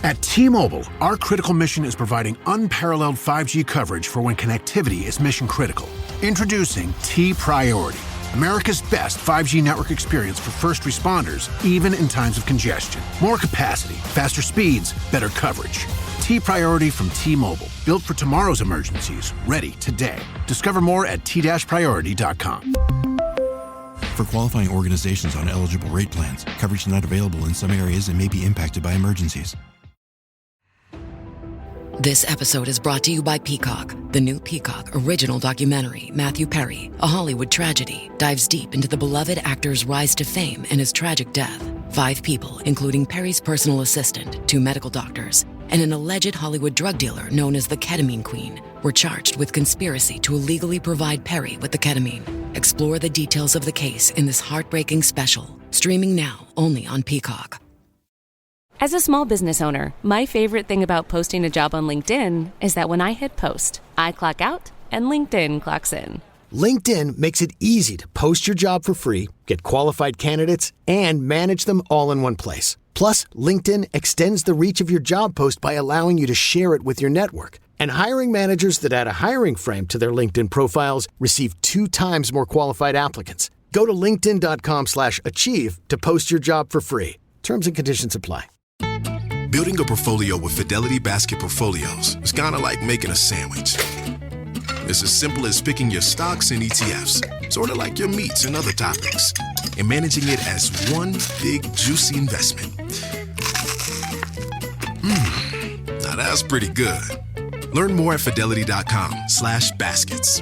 At T-Mobile, our critical mission is providing unparalleled 5G coverage for when connectivity is mission critical. Introducing T-Priority, America's best 5G network experience for first responders, even in times of congestion. More capacity, faster speeds, better coverage. T-Priority from T-Mobile, built for tomorrow's emergencies, ready today. Discover more at t-priority.com. For qualifying organizations on eligible rate plans, coverage not available in some areas and may be impacted by emergencies. This episode is brought to you by Peacock. The new Peacock original documentary, Matthew Perry, A Hollywood Tragedy, dives deep into the beloved actor's rise to fame and his tragic death. 5 people, including Perry's personal assistant, 2 medical doctors, and an alleged Hollywood drug dealer known as the Ketamine Queen, were charged with conspiracy to illegally provide Perry with the ketamine. Explore the details of the case in this heartbreaking special, streaming now only on Peacock. As a small business owner, my favorite thing about posting a job on LinkedIn is that when I hit post, I clock out and LinkedIn clocks in. LinkedIn makes it easy to post your job for free, get qualified candidates, and manage them all in one place. Plus, LinkedIn extends the reach of your job post by allowing you to share it with your network. And hiring managers that add a hiring frame to their LinkedIn profiles receive 2 times more qualified applicants. Go to linkedin.com/achieve to post your job for free. Terms and conditions apply. Building a portfolio with Fidelity Basket Portfolios is kind of like making a sandwich. It's as simple as picking your stocks and ETFs, sort of like your meats and other toppings, and managing it as one big, juicy investment. Now that's pretty good. Learn more at fidelity.com/baskets.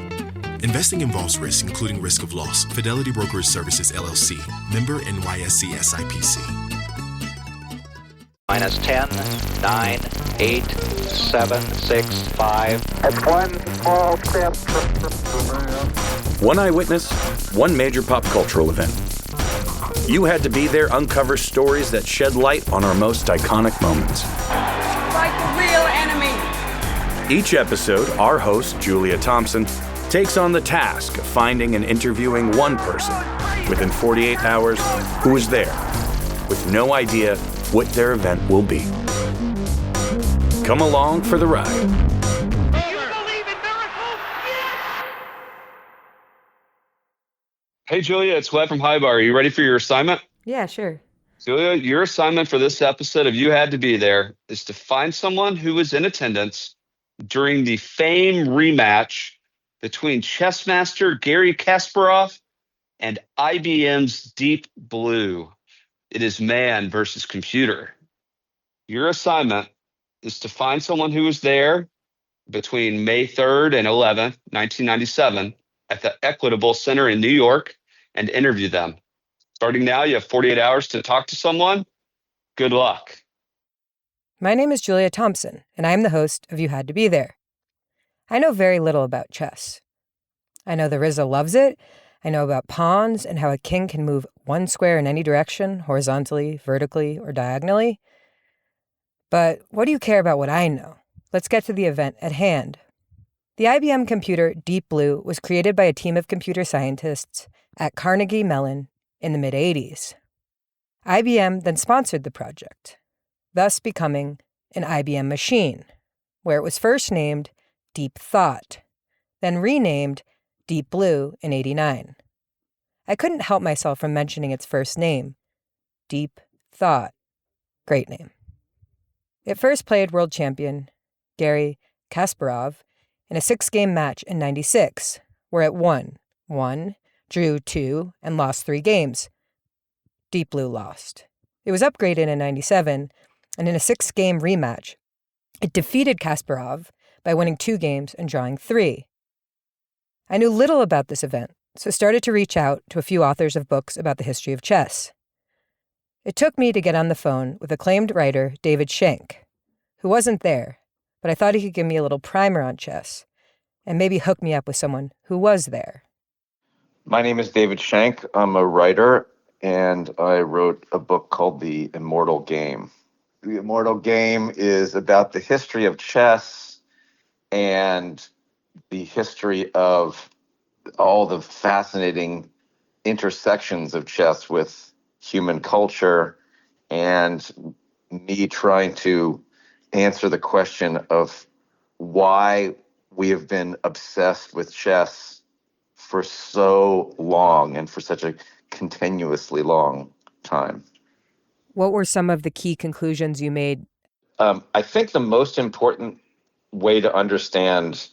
Investing involves risk, including risk of loss. Fidelity Brokerage Services, LLC. Member NYSE SIPC. Minus 10, 9, 8, 7, 6, 5. That's one small step for man. One eyewitness, one major pop cultural event. You Had to Be There uncovers stories that shed light on our most iconic moments. Like the real enemy. Each episode, our host, Julia Thompson, takes on the task of finding and interviewing one person within 48 hours who was there, with no idea what their event will be. Come along for the ride. Do you believe in miracles? Yes! Hey, Julia, it's Loeb from Hi Barr. Are you ready for your assignment? Yeah, sure. Julia, your assignment for this episode of You Had to Be There is to find someone who was in attendance during the fame rematch between chess master Garry Kasparov and IBM's Deep Blue. It is man versus computer. Your assignment is to find someone who was there between May 3rd and 11th, 1997, at the Equitable Center in New York and interview them. Starting now, you have 48 hours to talk to someone. Good luck. My name is Julia Thompson, and I am the host of You Had to Be There. I know very little about chess. I know the Rizzo loves it. I know about pawns and how a king can move one square in any direction, horizontally, vertically, or diagonally. But what do you care about what I know? Let's get to the event at hand. The IBM computer Deep Blue was created by a team of computer scientists at Carnegie Mellon in the mid-'80s. IBM then sponsored the project, thus becoming an IBM machine, where it was first named Deep Thought, then renamed Deep Blue in '89. I couldn't help myself from mentioning its first name, Deep Thought. Great name. It first played world champion Garry Kasparov in a 6-game match in '96, where it won 1, drew 2, and lost 3 games. Deep Blue lost. It was upgraded in '97, and in a 6-game rematch, it defeated Kasparov by winning 2 games and drawing 3. I knew little about this event, so started to reach out to a few authors of books about the history of chess. It took me to get on the phone with acclaimed writer David Shank, who wasn't there, but I thought he could give me a little primer on chess and maybe hook me up with someone who was there. My name is David Shank. I'm a writer, and I wrote a book called The Immortal Game. The Immortal Game is about the history of chess and the history of all the fascinating intersections of chess with human culture, and me trying to answer the question of why we have been obsessed with chess for so long and for such a continuously long time. What were some of the key conclusions you made? I think the most important way to understand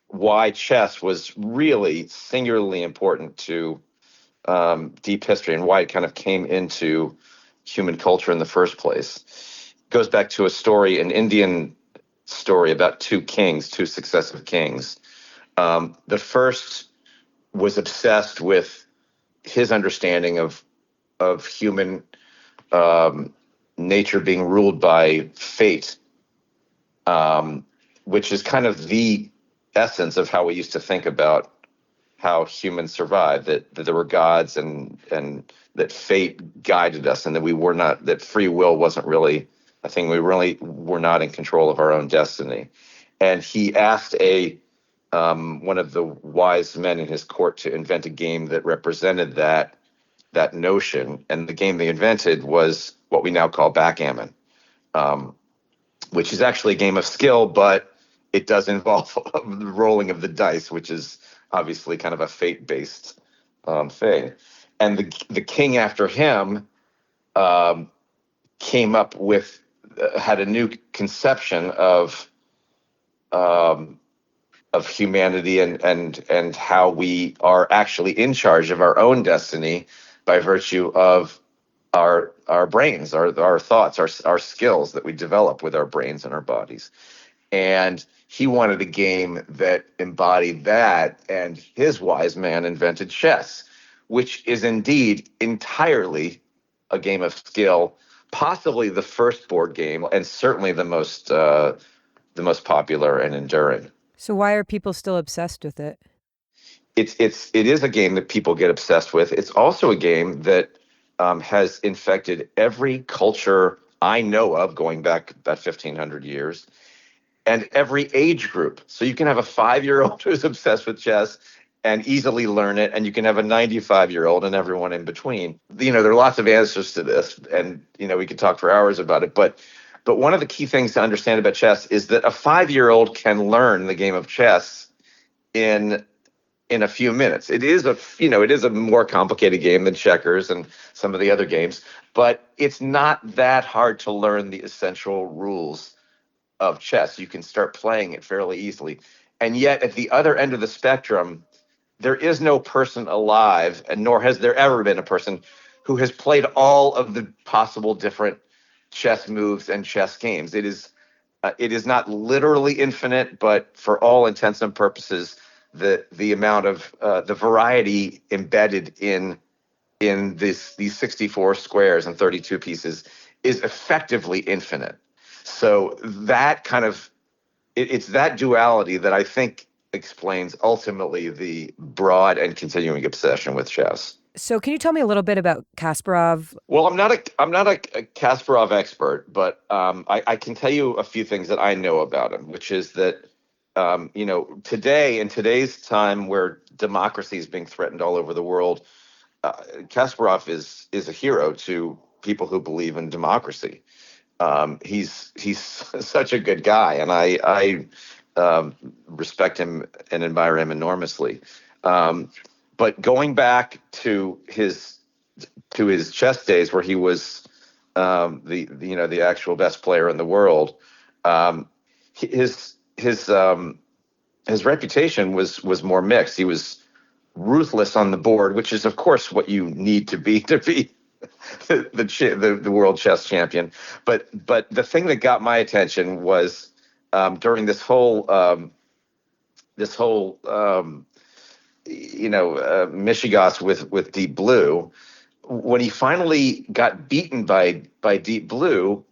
why chess was really singularly important to deep history and why it kind of came into human culture in the first place goes back to a story, an Indian story about two successive kings. The first was obsessed with his understanding of human nature being ruled by fate, which is kind of the essence of how we used to think about how humans survived, that there were gods and that fate guided us, and that we were not, that free will wasn't really a thing. We really were not in control of our own destiny. And he asked one of the wise men in his court to invent a game that represented that notion. And the game they invented was what we now call backgammon, which is actually a game of skill, but it does involve the rolling of the dice, which is obviously kind of a fate-based thing. And the king after him came up with, had a new conception of humanity and how we are actually in charge of our own destiny by virtue of our brains, our thoughts, our skills that we develop with our brains and our bodies. And he wanted a game that embodied that, and his wise man invented chess, which is indeed entirely a game of skill, possibly the first board game, and certainly the most popular and enduring. So why are people still obsessed with it? It is a game that people get obsessed with. It's also a game that has infected every culture I know of, going back about 1,500 years, and every age group. So you can have a 5-year-old who's obsessed with chess and easily learn it, and you can have a 95-year-old and everyone in between. There are lots of answers to this, and we could talk for hours about it. But one of the key things to understand about chess is that a 5-year-old can learn the game of chess in a few minutes. It is a more complicated game than checkers and some of the other games, but it's not that hard to learn the essential rules of chess. You can start playing it fairly easily. And yet at the other end of the spectrum, there is no person alive, and nor has there ever been a person who has played all of the possible different chess moves and chess games. It is not literally infinite, but for all intents and purposes, the amount of the variety embedded in these 64 squares and 32 pieces is effectively infinite. So that kind of it's that duality that I think explains ultimately the broad and continuing obsession with chess. So can you tell me a little bit about Kasparov? Well, I'm not a Kasparov expert, but I can tell you a few things that I know about him, which is that today, in today's time where democracy is being threatened all over the world, Kasparov is a hero to people who believe in democracy. He's such a good guy, and I respect him and admire him enormously. But going back to his chess days, where he was the actual best player in the world, his reputation was more mixed. He was ruthless on the board, which is of course what you need to be the world chess champion. But the thing that got my attention was during this whole mishigas with Deep Blue, when he finally got beaten by Deep Blue,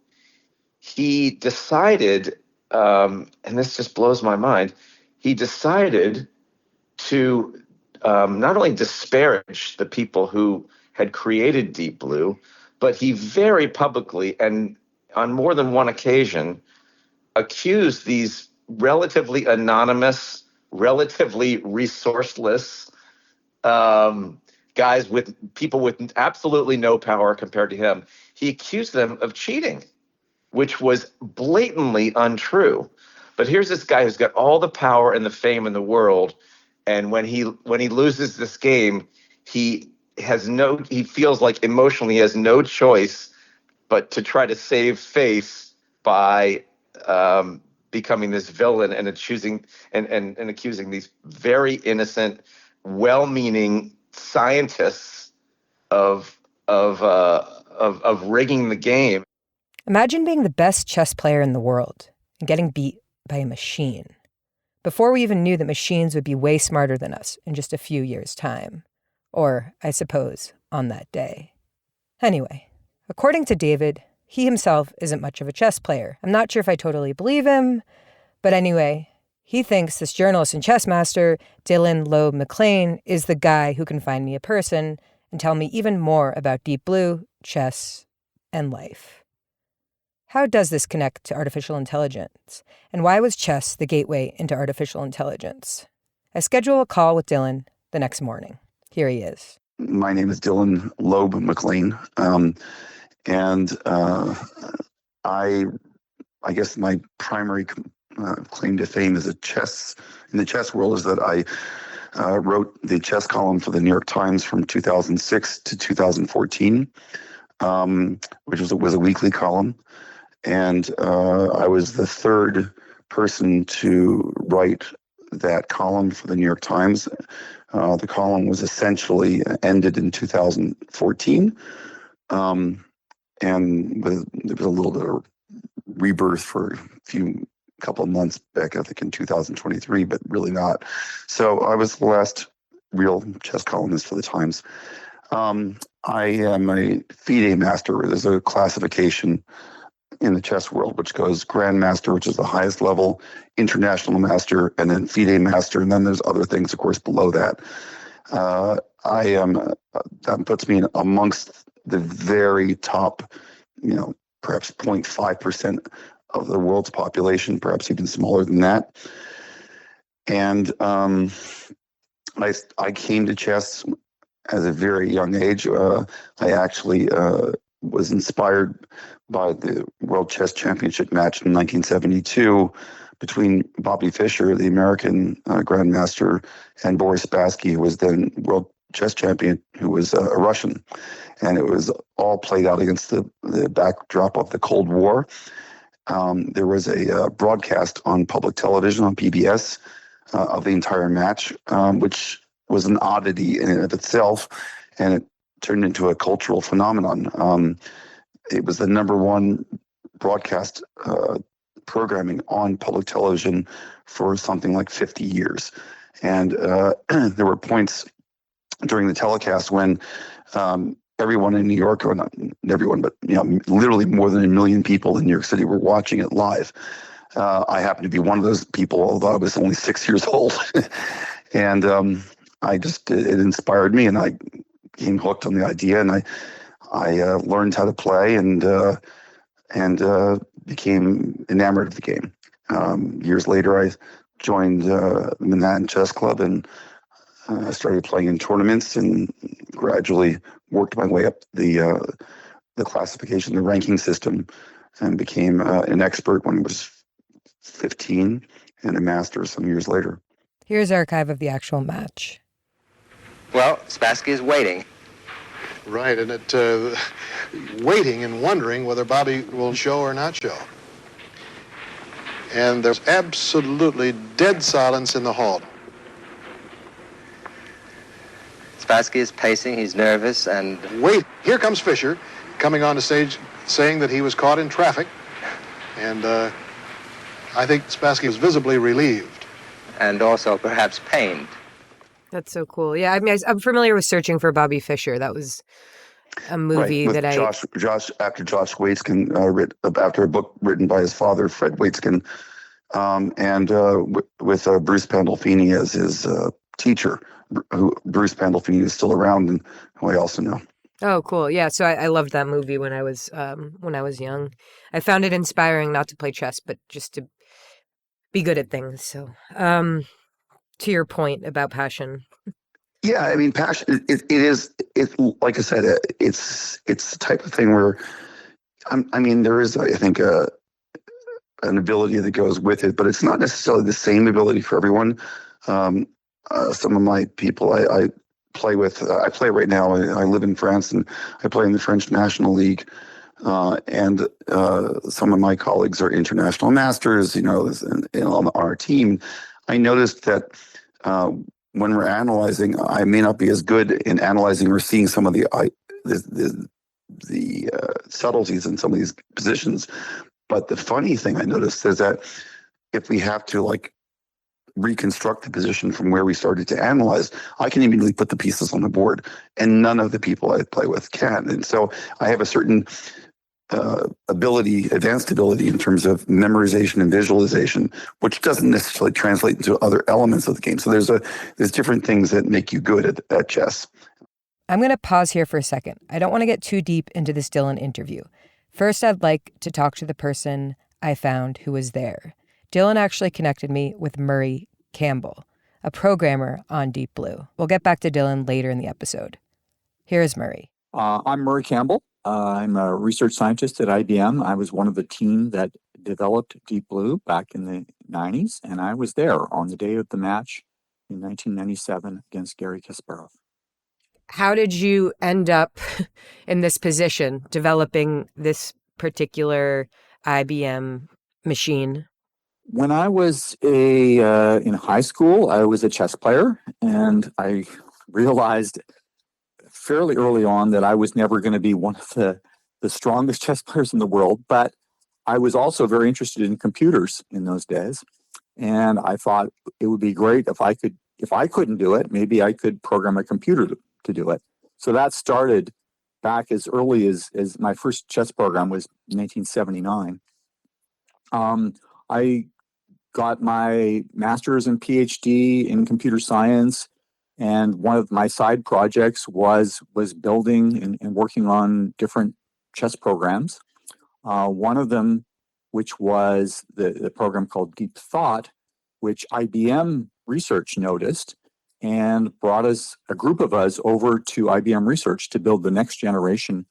he decided, and this just blows my mind, he decided to not only disparage the people who had created Deep Blue, but he very publicly and on more than one occasion accused these relatively anonymous, relatively resourceless guys, with people with absolutely no power compared to him. He accused them of cheating. which was blatantly untrue. But here's this guy who's got all the power and the fame in the world, and when he loses this game, he feels like emotionally he has no choice but to try to save face by becoming this villain and accusing these very innocent, well-meaning scientists of rigging the game. Imagine being the best chess player in the world and getting beat by a machine, before we even knew that machines would be way smarter than us in just a few years' time. Or, I suppose, on that day. Anyway, according to David, he himself isn't much of a chess player. I'm not sure if I totally believe him, but anyway, he thinks this journalist and chess master, Dylan Loeb McClain, is the guy who can find me a person and tell me even more about Deep Blue, chess, and life. How does this connect to artificial intelligence? And why was chess the gateway into artificial intelligence? I schedule a call with Dylan the next morning. Here he is. My name is Dylan Loeb McClain. I guess my primary claim to fame in the chess world is that I wrote the chess column for the New York Times from 2006 to 2014, which was a weekly column. And I was the third person to write that column for the New York Times. The column was essentially ended in 2014. And there was a little bit of rebirth for a couple of months back, I think in 2023, but really not. So I was the last real chess columnist for the Times. I am a FIDE master. There's a classification in the chess world, which goes Grandmaster, which is the highest level, International Master, and then FIDE Master, and then there's other things, of course, below that. That puts me amongst the very top, perhaps 0.5% of the world's population, perhaps even smaller than that. And I came to chess at a very young age. I actually was inspired by the World Chess Championship match in 1972 between Bobby Fischer, the American Grandmaster, and Boris Spassky, who was then World Chess Champion, who was a Russian. And it was all played out against the backdrop of the Cold War. There was a broadcast on public television, on PBS, of the entire match, which was an oddity in and of itself, and it turned into a cultural phenomenon. It was the number one broadcast programming on public television for something like 50 years. And there were points during the telecast when everyone in New York, or not everyone, but literally more than 1 million people in New York City were watching it live. I happened to be one of those people, although I was only 6 years old. And it inspired me, and I became hooked on the idea, and I learned how to play and became enamored of the game. Years later, I joined the Manhattan Chess Club, and I started playing in tournaments and gradually worked my way up the classification, the ranking system, and became an expert when I was 15 and a master some years later. Here's archive of the actual match. Well, Spassky is waiting. Right, and waiting and wondering whether Bobby will show or not show. And there's absolutely dead silence in the hall. Spassky is pacing, he's nervous, and... Wait, here comes Fischer, coming on the stage saying that he was caught in traffic. And I think Spassky was visibly relieved. And also perhaps pained. That's so cool. Yeah, I mean, I'm familiar with Searching for Bobby Fischer. That was a movie that Josh after Josh Waitzkin, after a book written by his father, Fred Waitzkin, with Bruce Pandolfini as his teacher. Bruce Pandolfini is still around, and who I also know. Oh, cool. Yeah, so I loved that movie when I was young. I found it inspiring not to play chess, but just to be good at things. So, to your point about passion. Yeah, I mean, passion. It is like I said. It's the type of thing where I mean, there is, I think, an ability that goes with it, but it's not necessarily the same ability for everyone. Some of my people I play with, I play right now. I live in France and I play in the French National League. And some of my colleagues are international masters, on our team. I noticed that when we're analyzing, I may not be as good in analyzing or seeing some of the subtleties in some of these positions. But the funny thing I noticed is that if we have to reconstruct the position from where we started to analyze, I can immediately put the pieces on the board, and none of the people I play with can. And so I have a certain advanced ability in terms of memorization and visualization, which doesn't necessarily translate into other elements of the game. So there's different things that make you good at chess. I'm going to pause here for a second. I don't want to get too deep into this Dylan interview. First, I'd like to talk to the person I found who was there. Dylan actually connected me with Murray Campbell, a programmer on Deep Blue. We'll get back to Dylan later in the episode. Here's Murray. I'm Murray Campbell. I'm a research scientist at IBM. I was one of the team that developed Deep Blue back in the 90s, and I was there on the day of the match in 1997 against Garry Kasparov. How did you end up in this position, developing this particular IBM machine? When I was in high school, I was a chess player, and I realized fairly early on that I was never going to be one of the strongest chess players in the world, but I was also very interested in computers in those days. And I thought it would be great if I couldn't do it, maybe I could program a computer to do it. So that started back as early as my first chess program was 1979. I got my master's and PhD in computer science. And one of my side projects was building and working on different chess programs. One of them, which was the program called Deep Thought, which IBM Research noticed and brought a group of us over to IBM Research to build the next generation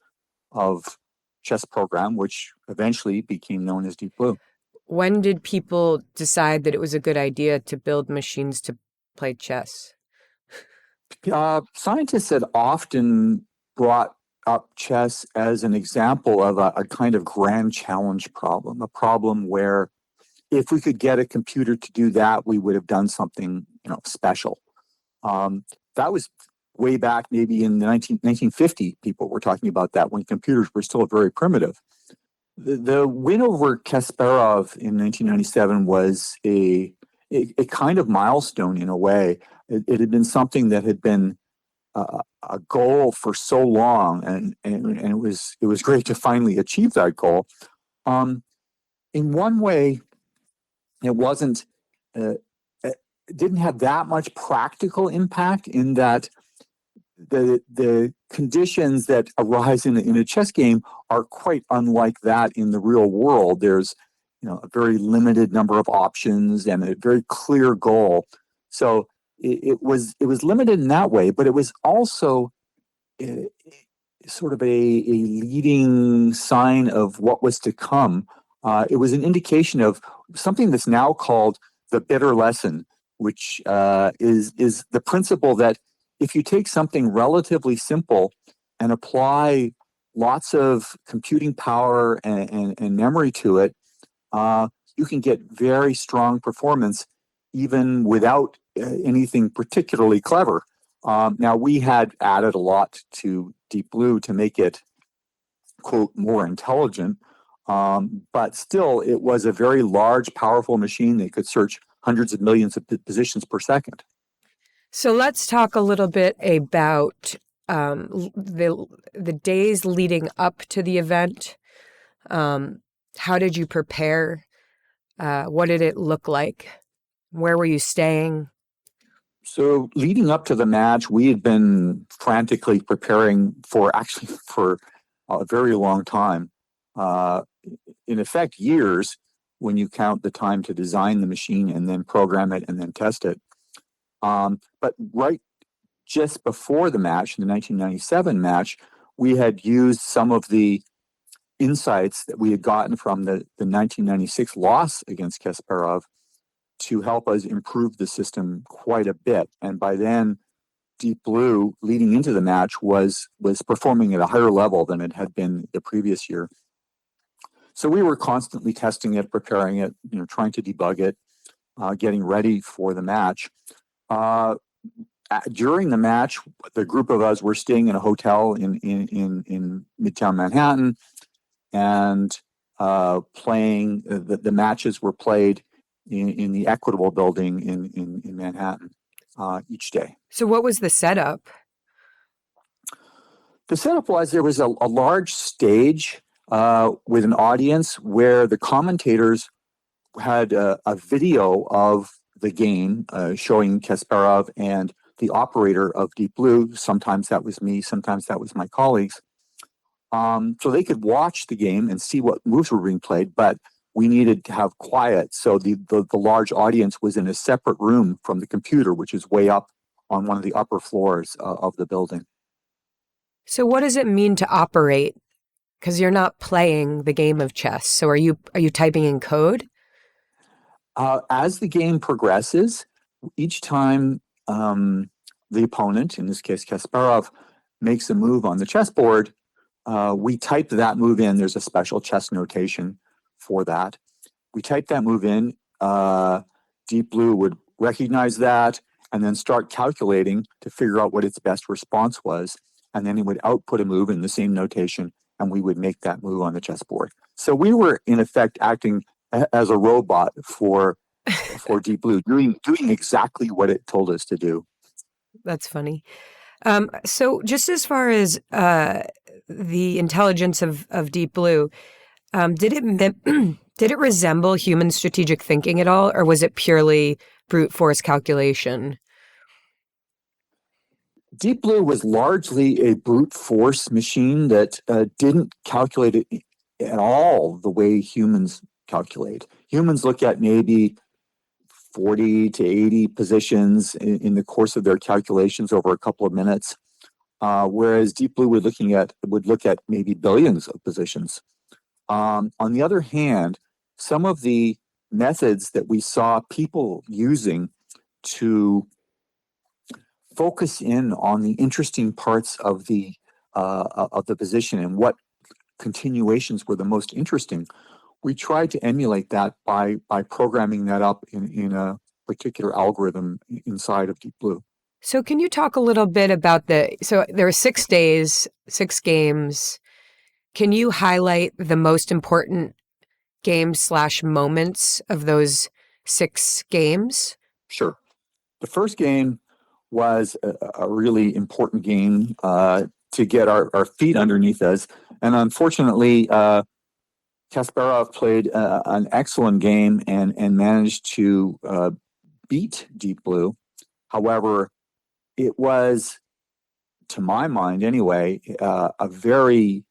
of chess program, which eventually became known as Deep Blue. When did people decide that it was a good idea to build machines to play chess? Scientists had often brought up chess as an example of a kind of grand challenge problem, a problem where if we could get a computer to do that, we would have done something special. That was way back maybe in the 1950, people were talking about that when computers were still very primitive. The win over Kasparov in 1997 was a kind of milestone in a way. It had been something that had been a goal for so long, and it was great to finally achieve that goal. In one way, it wasn't it didn't have that much practical impact in that the conditions that arise in a chess game are quite unlike that in the real world. There's a very limited number of options and a very clear goal. So it was limited in that way, but it was also sort of a leading sign of what was to come. It was an indication of something that's now called the bitter lesson, which is the principle that if you take something relatively simple and apply lots of computing power and memory to it, you can get very strong performance even without anything particularly clever. Now, we had added a lot to Deep Blue to make it, quote, more intelligent, but still it was a very large, powerful machine that could search hundreds of millions of positions per second. So let's talk a little bit about the days leading up to the event. How did you prepare? What did it look like? Where were you staying? So leading up to the match, we had been frantically preparing for a very long time. In effect, years, when you count the time to design the machine and then program it and then test it. But right just before the match, in the 1997 match, we had used some of the insights that we had gotten from the 1996 loss against Kasparov to help us improve the system quite a bit. And by then, Deep Blue, leading into the match, was performing at a higher level than it had been the previous year. So we were constantly testing it, preparing it, trying to debug it, getting ready for the match. During the match, the group of us were staying in a hotel in Midtown Manhattan, and playing. The matches were played in the Equitable Building in Manhattan each day. So what was the setup? The setup was there was a large stage with an audience where the commentators had a video of the game showing Kasparov and the operator of Deep Blue. Sometimes that was me, sometimes that was my colleagues. So they could watch the game and see what moves were being played, but we needed to have quiet. So the large audience was in a separate room from the computer, which is way up on one of the upper floors of the building. So what does it mean to operate? Because you're not playing the game of chess. So are you typing in code? As the game progresses, each time the opponent, in this case Kasparov, makes a move on the chessboard, we type that move in. There's a special chess notation for that. We type that move in. Deep Blue would recognize that and then start calculating to figure out what its best response was. And then it would output a move in the same notation, and we would make that move on the chessboard. So we were, in effect, acting as a robot for Deep Blue, doing exactly what it told us to do. That's funny. So just as far as the intelligence of Deep Blue, did it resemble human strategic thinking at all, or was it purely brute force calculation? Deep Blue was largely a brute force machine that didn't calculate it at all the way humans calculate. Humans look at maybe 40 to 80 positions in the course of their calculations over a couple of minutes, whereas Deep Blue would look at maybe billions of positions. On the other hand, some of the methods that we saw people using to focus in on the interesting parts of the position and what continuations were the most interesting, we tried to emulate that by programming that up in a particular algorithm inside of Deep Blue. So can you talk a little bit about so there are 6 days, 6 games. Can you highlight the most important games/moments of those 6 games? Sure. The first game was a really important game to get our feet underneath us. And unfortunately, Kasparov played an excellent game and managed to beat Deep Blue. However, it was, to my mind anyway, a very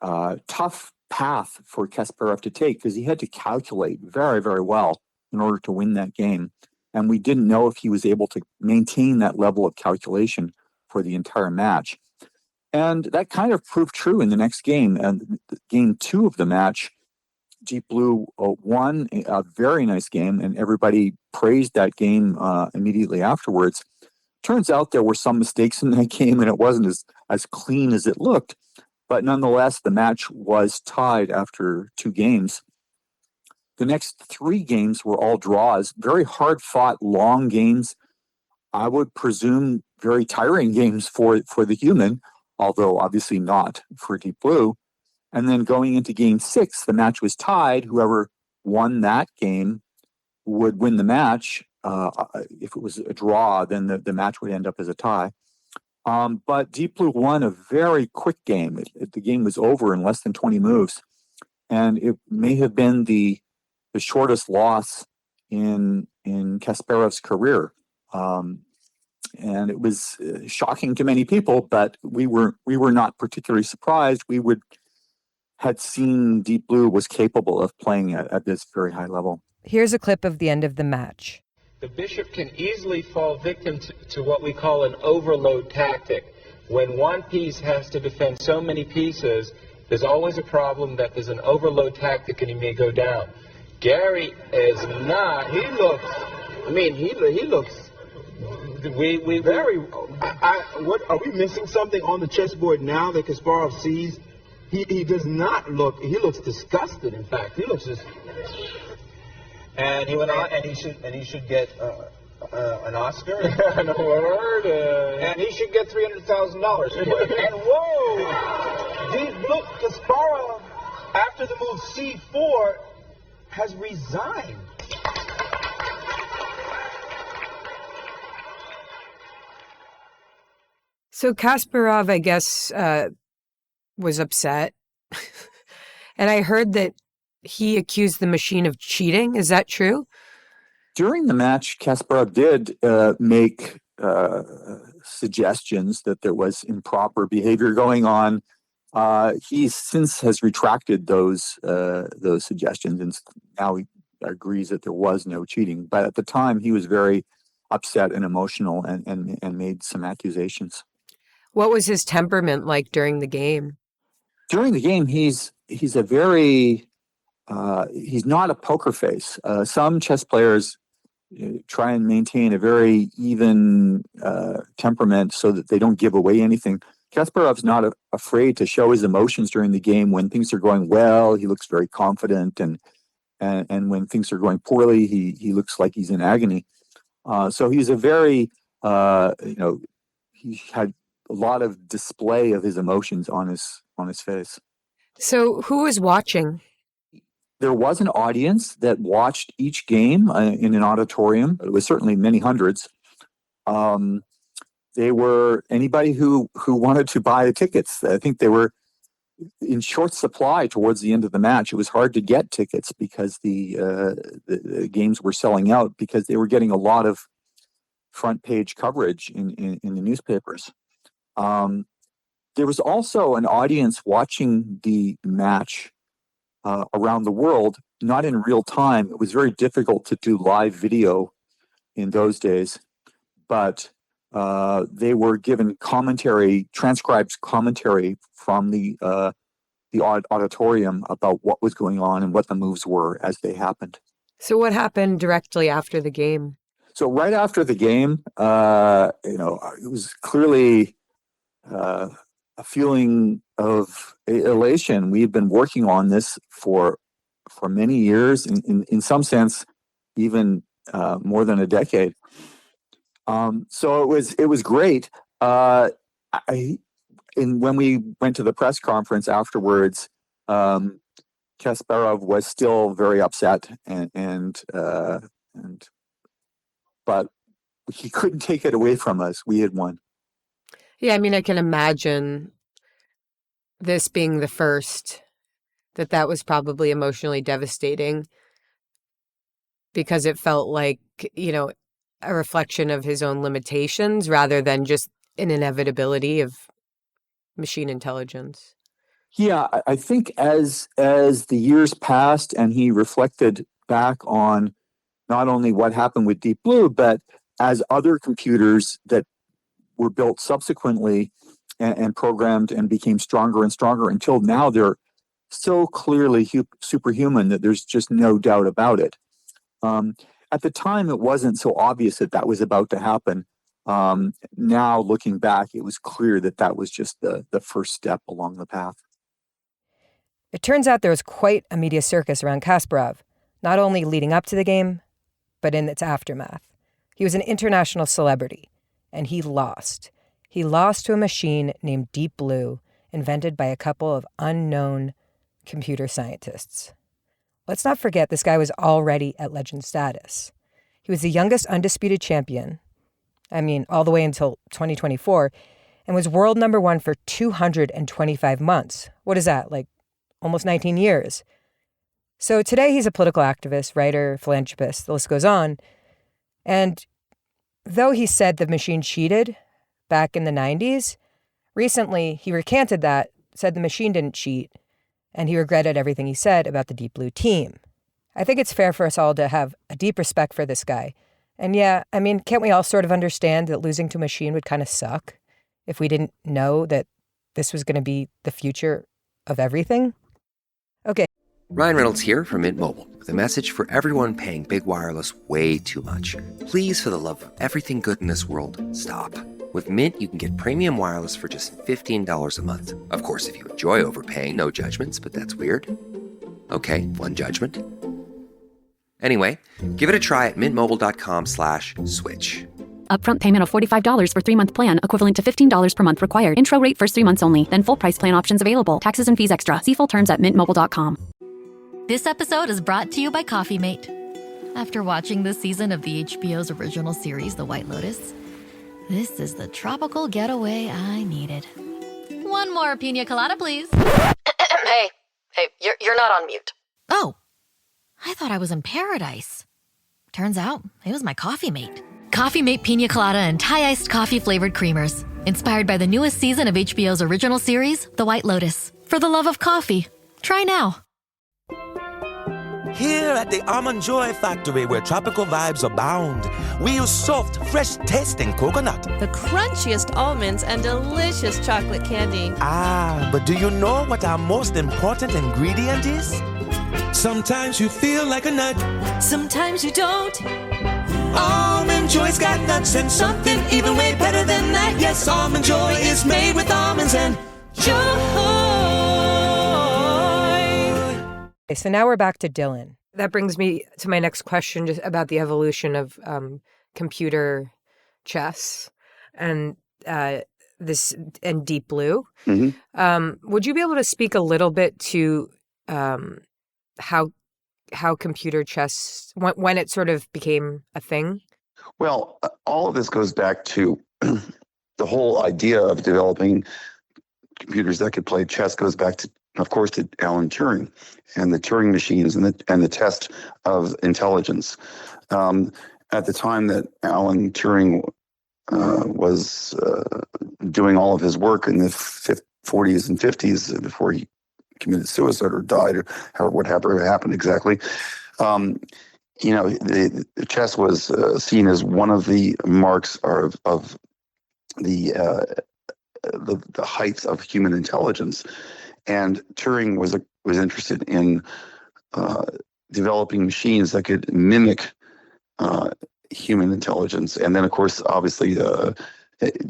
tough path for Kasparov to take, because he had to calculate very, very well in order to win that game. And we didn't know if he was able to maintain that level of calculation for the entire match. And that kind of proved true in the next game. And game 2 of the match, Deep Blue won a very nice game, and everybody praised that game immediately afterwards. Turns out there were some mistakes in that game, and it wasn't as clean as it looked. But nonetheless, the match was tied after 2 games. The next 3 games were all draws, very hard-fought, long games. I would presume very tiring games for the human, although obviously not for Deep Blue. And then going into game 6, the match was tied. Whoever won that game would win the match. If it was a draw, then the match would end up as a tie. But Deep Blue won a very quick game. The game was over in less than 20 moves. And it may have been the shortest loss in Kasparov's career. And it was shocking to many people, but we were not particularly surprised. We had seen Deep Blue was capable of playing at this very high level. Here's a clip of the end of the match. The bishop can easily fall victim to what we call an overload tactic. When one piece has to defend so many pieces, There's always a problem that there's an overload tactic and he may go down. Garry is not. He looks. I mean, he looks. We very. What are we missing something on the chessboard now that Kasparov sees? He does not look. He looks disgusted. In fact, he looks just. And he went on, and he should get an Oscar, an award, and he should get $300,000 for it. And whoa, Deep Blue Kasparov, after the move C4, has resigned. So Kasparov, I guess, was upset. And I heard that he accused the machine of cheating. Is that true? During the match, Kasparov did make suggestions that there was improper behavior going on. He since has retracted those suggestions, and now he agrees that there was no cheating. But at the time, he was very upset and emotional and made some accusations. What was his temperament like during the game? During the game, he's a very he's not a poker face. Some chess players try and maintain a very even temperament so that they don't give away anything. Kasparov's not afraid to show his emotions during the game. When things are going well, he looks very confident, and when things are going poorly, he looks like he's in agony. So he's a very he had a lot of display of his emotions on his face. So who was watching? There was an audience that watched each game in an auditorium. It was certainly many hundreds. They were anybody who wanted to buy the tickets. I think they were in short supply towards the end of the match. It was hard to get tickets because the games were selling out, because they were getting a lot of front page coverage in the newspapers. There was also an audience watching the match around the world, not in real time. It was very difficult to do live video in those days, but they were given transcribed commentary from the auditorium about what was going on and what the moves were as they happened. So what happened directly after the game? So right after the game, it was clearly a feeling of elation. We had been working on this for many years, in some sense, even more than a decade. So it was great. When we went to the press conference afterwards, Kasparov was still very upset, but he couldn't take it away from us. We had won. Yeah, I mean, I can imagine this being the first, that was probably emotionally devastating, because it felt like, a reflection of his own limitations rather than just an inevitability of machine intelligence. Yeah, I think as the years passed and he reflected back on not only what happened with Deep Blue, but as other computers that were built subsequently and programmed and became stronger and stronger until now they're so clearly superhuman that there's just no doubt about it. At the time, it wasn't so obvious that was about to happen. Now, looking back, it was clear that was just the first step along the path. It turns out there was quite a media circus around Kasparov, not only leading up to the game, but in its aftermath. He was an international celebrity, and he lost. He lost to a machine named Deep Blue, invented by a couple of unknown computer scientists. Let's not forget this guy was already at legend status. He was the youngest undisputed champion, all the way until 2024, and was world number one for 225 months. What is that, like almost 19 years? So today he's a political activist, writer, philanthropist, the list goes on. And though he said the machine cheated back in the 90s, recently he recanted that, said the machine didn't cheat, and he regretted everything he said about the Deep Blue team. I think it's fair for us all to have a deep respect for this guy. And yeah, can't we all sort of understand that losing to a machine would kind of suck if we didn't know that this was going to be the future of everything? Okay. Ryan Reynolds here from Mint Mobile with a message for everyone paying big wireless way too much. Please, for the love of everything good in this world, stop. With Mint, you can get premium wireless for just $15 a month. Of course, if you enjoy overpaying, no judgments, but that's weird. Okay, one judgment. Anyway, give it a try at mintmobile.com/switch. Upfront payment of $45 for 3-month plan, equivalent to $15 per month required. Intro rate first 3 months only, then full price plan options available. Taxes and fees extra. See full terms at mintmobile.com. This episode is brought to you by Coffee Mate. After watching this season of the HBO's original series, The White Lotus, this is the tropical getaway I needed. One more pina colada, please. Hey, you're not on mute. Oh, I thought I was in paradise. Turns out it was my Coffee Mate. Coffee Mate Pina Colada and Thai iced coffee flavored creamers. Inspired by the newest season of HBO's original series, The White Lotus. For the love of coffee. Try now. Here at the Almond Joy Factory, where tropical vibes abound, we use soft, fresh-tasting coconut. The crunchiest almonds and delicious chocolate candy. Ah, but do you know what our most important ingredient is? Sometimes you feel like a nut. Sometimes you don't. Almond Joy's got nuts and something even way better than that. Yes, Almond Joy is made with almonds and joy. Okay, so now we're back to Dylan. That brings me to my next question, just about the evolution of computer chess and this and Deep Blue. Mm-hmm. Would you be able to speak a little bit to how computer chess, when it sort of became a thing? Well, all of this goes back to the whole idea of developing computers that could play chess goes back to, of course, to Alan Turing and the Turing machines and the test of intelligence. At the time that Alan Turing was doing all of his work in the 40s and 50s before he committed suicide or died, or whatever happened exactly. The chess was seen as one of the marks of the heights of human intelligence, and Turing was interested in developing machines that could mimic human intelligence, and then, of course, obviously,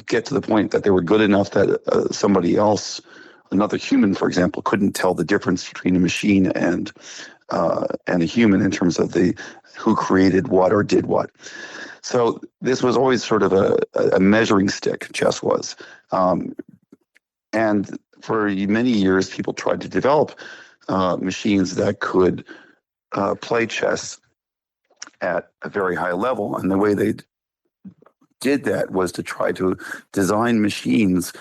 get to the point that they were good enough that somebody else, another human, for example, couldn't tell the difference between a machine and a human in terms of who created what or did what. So this was always sort of a measuring stick, chess was. And for many years, people tried to develop machines that could play chess at a very high level. And the way they did that was to try to design machines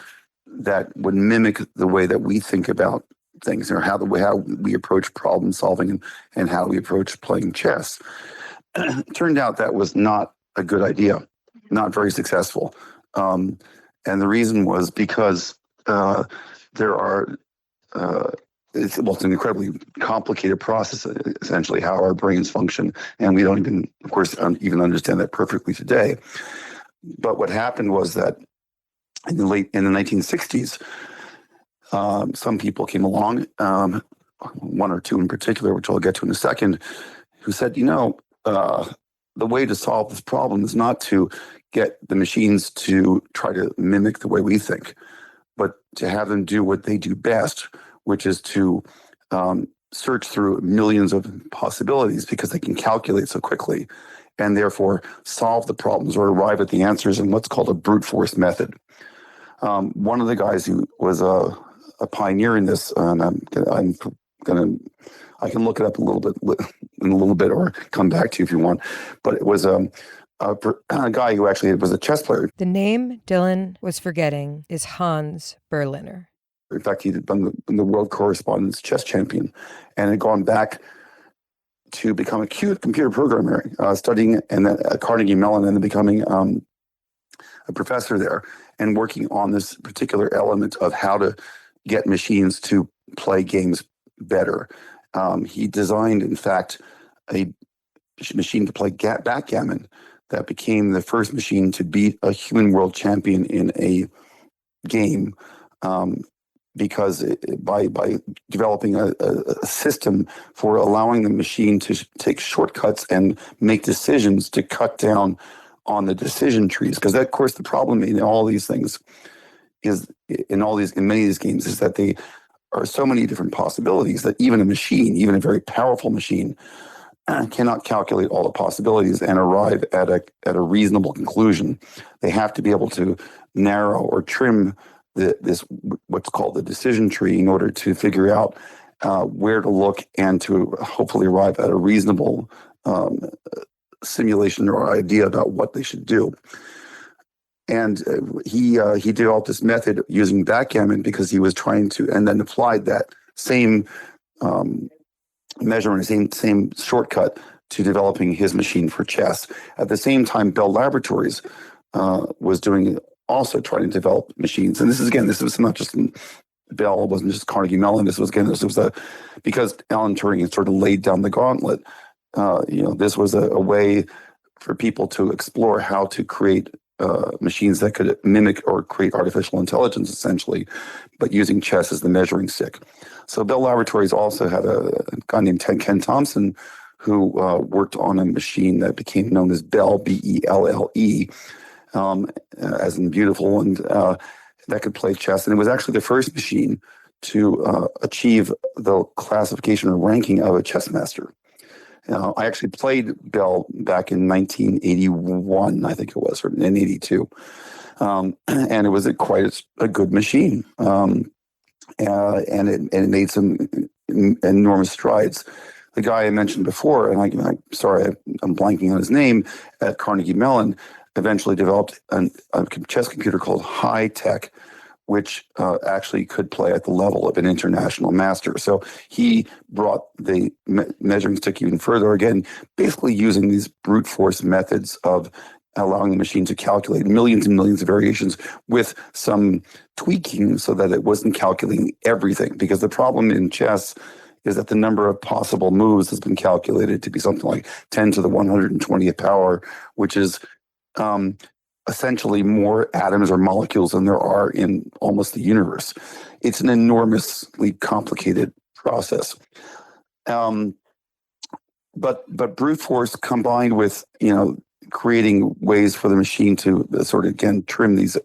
that would mimic the way that we think about things, or how we approach problem solving and how we approach playing chess. It turned out that was not a good idea, not very successful. And the reason was because it's an incredibly complicated process, essentially, how our brains function. And we don't even, of course, even understand that perfectly today. But what happened was that in the 1960s, some people came along, one or two in particular, which I'll get to in a second, who said, the way to solve this problem is not to get the machines to try to mimic the way we think, but to have them do what they do best, which is to search through millions of possibilities, because they can calculate so quickly and therefore solve the problems or arrive at the answers in what's called a brute force method. One of the guys who was a pioneer in this, and I can look it up in a little bit, or come back to you if you want. But it was a guy who actually was a chess player. The name Dylan was forgetting is Hans Berliner. In fact, he had been the world correspondence chess champion, and had gone back to become a computer programmer, studying at Carnegie Mellon, and then becoming a professor there, and working on this particular element of how to get machines to play games better. He designed, in fact, a machine to play backgammon that became the first machine to beat a human world champion in a game because by developing a system for allowing the machine to take shortcuts and make decisions to cut down on the decision trees. Because of course the problem in all these things is in many of these games is that they are so many different possibilities that even a very powerful machine cannot calculate all the possibilities and arrive at a reasonable conclusion. They have to be able to narrow or trim this what's called the decision tree in order to figure out where to look and to hopefully arrive at a reasonable simulation or idea about what they should do. And he developed this method using backgammon because he was trying to, and then applied that same measurement, same shortcut to developing his machine for chess. At the same time, Bell Laboratories was also trying to develop machines. And this was not just Bell, it wasn't just Carnegie Mellon. Because Alan Turing had sort of laid down the gauntlet. This was a way for people to explore how to create machines that could mimic or create artificial intelligence, essentially, but using chess as the measuring stick. So Bell Laboratories also had a guy named Ken Thompson who worked on a machine that became known as Bell, B-E-L-L-E, as in beautiful, and that could play chess. And it was actually the first machine to achieve the classification or ranking of a chess master. I actually played Bell back in 1981, I think it was, or in 82. And it was quite a good machine. And it made some enormous strides. The guy I mentioned before, and I'm blanking on his name, at Carnegie Mellon, eventually developed a chess computer called Hi Tech, which actually could play at the level of an international master. So he brought the measuring stick even further, again, basically using these brute force methods of allowing the machine to calculate millions and millions of variations with some tweaking so that it wasn't calculating everything. Because the problem in chess is that the number of possible moves has been calculated to be something like 10 to the 120th power, which is essentially more atoms or molecules than there are in almost the universe. It's an enormously complicated process. But brute force combined with, creating ways for the machine to sort of, again, trim these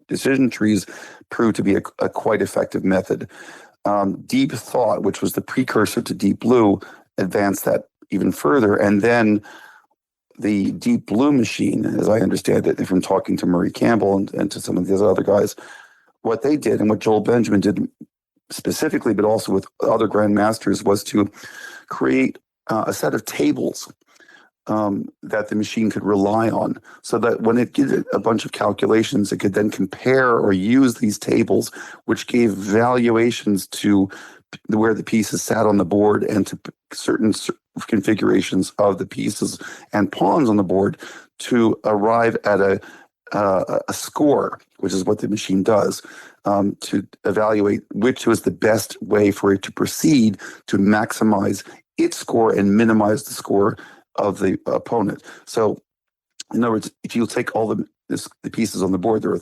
decision trees proved to be a quite effective method. Deep thought, which was the precursor to Deep Blue, advanced that even further. And then the Deep Blue machine, as I understand it, from talking to Murray Campbell and to some of these other guys, what they did and what Joel Benjamin did specifically, but also with other grandmasters, was to create a set of tables that the machine could rely on, so that when it did a bunch of calculations, it could then compare or use these tables, which gave valuations to where the pieces sat on the board and to certain configurations of the pieces and pawns on the board to arrive at a score, which is what the machine does, to evaluate which was the best way for it to proceed to maximize its score and minimize the score of the opponent. So, in other words, if you take all the pieces on the board, there are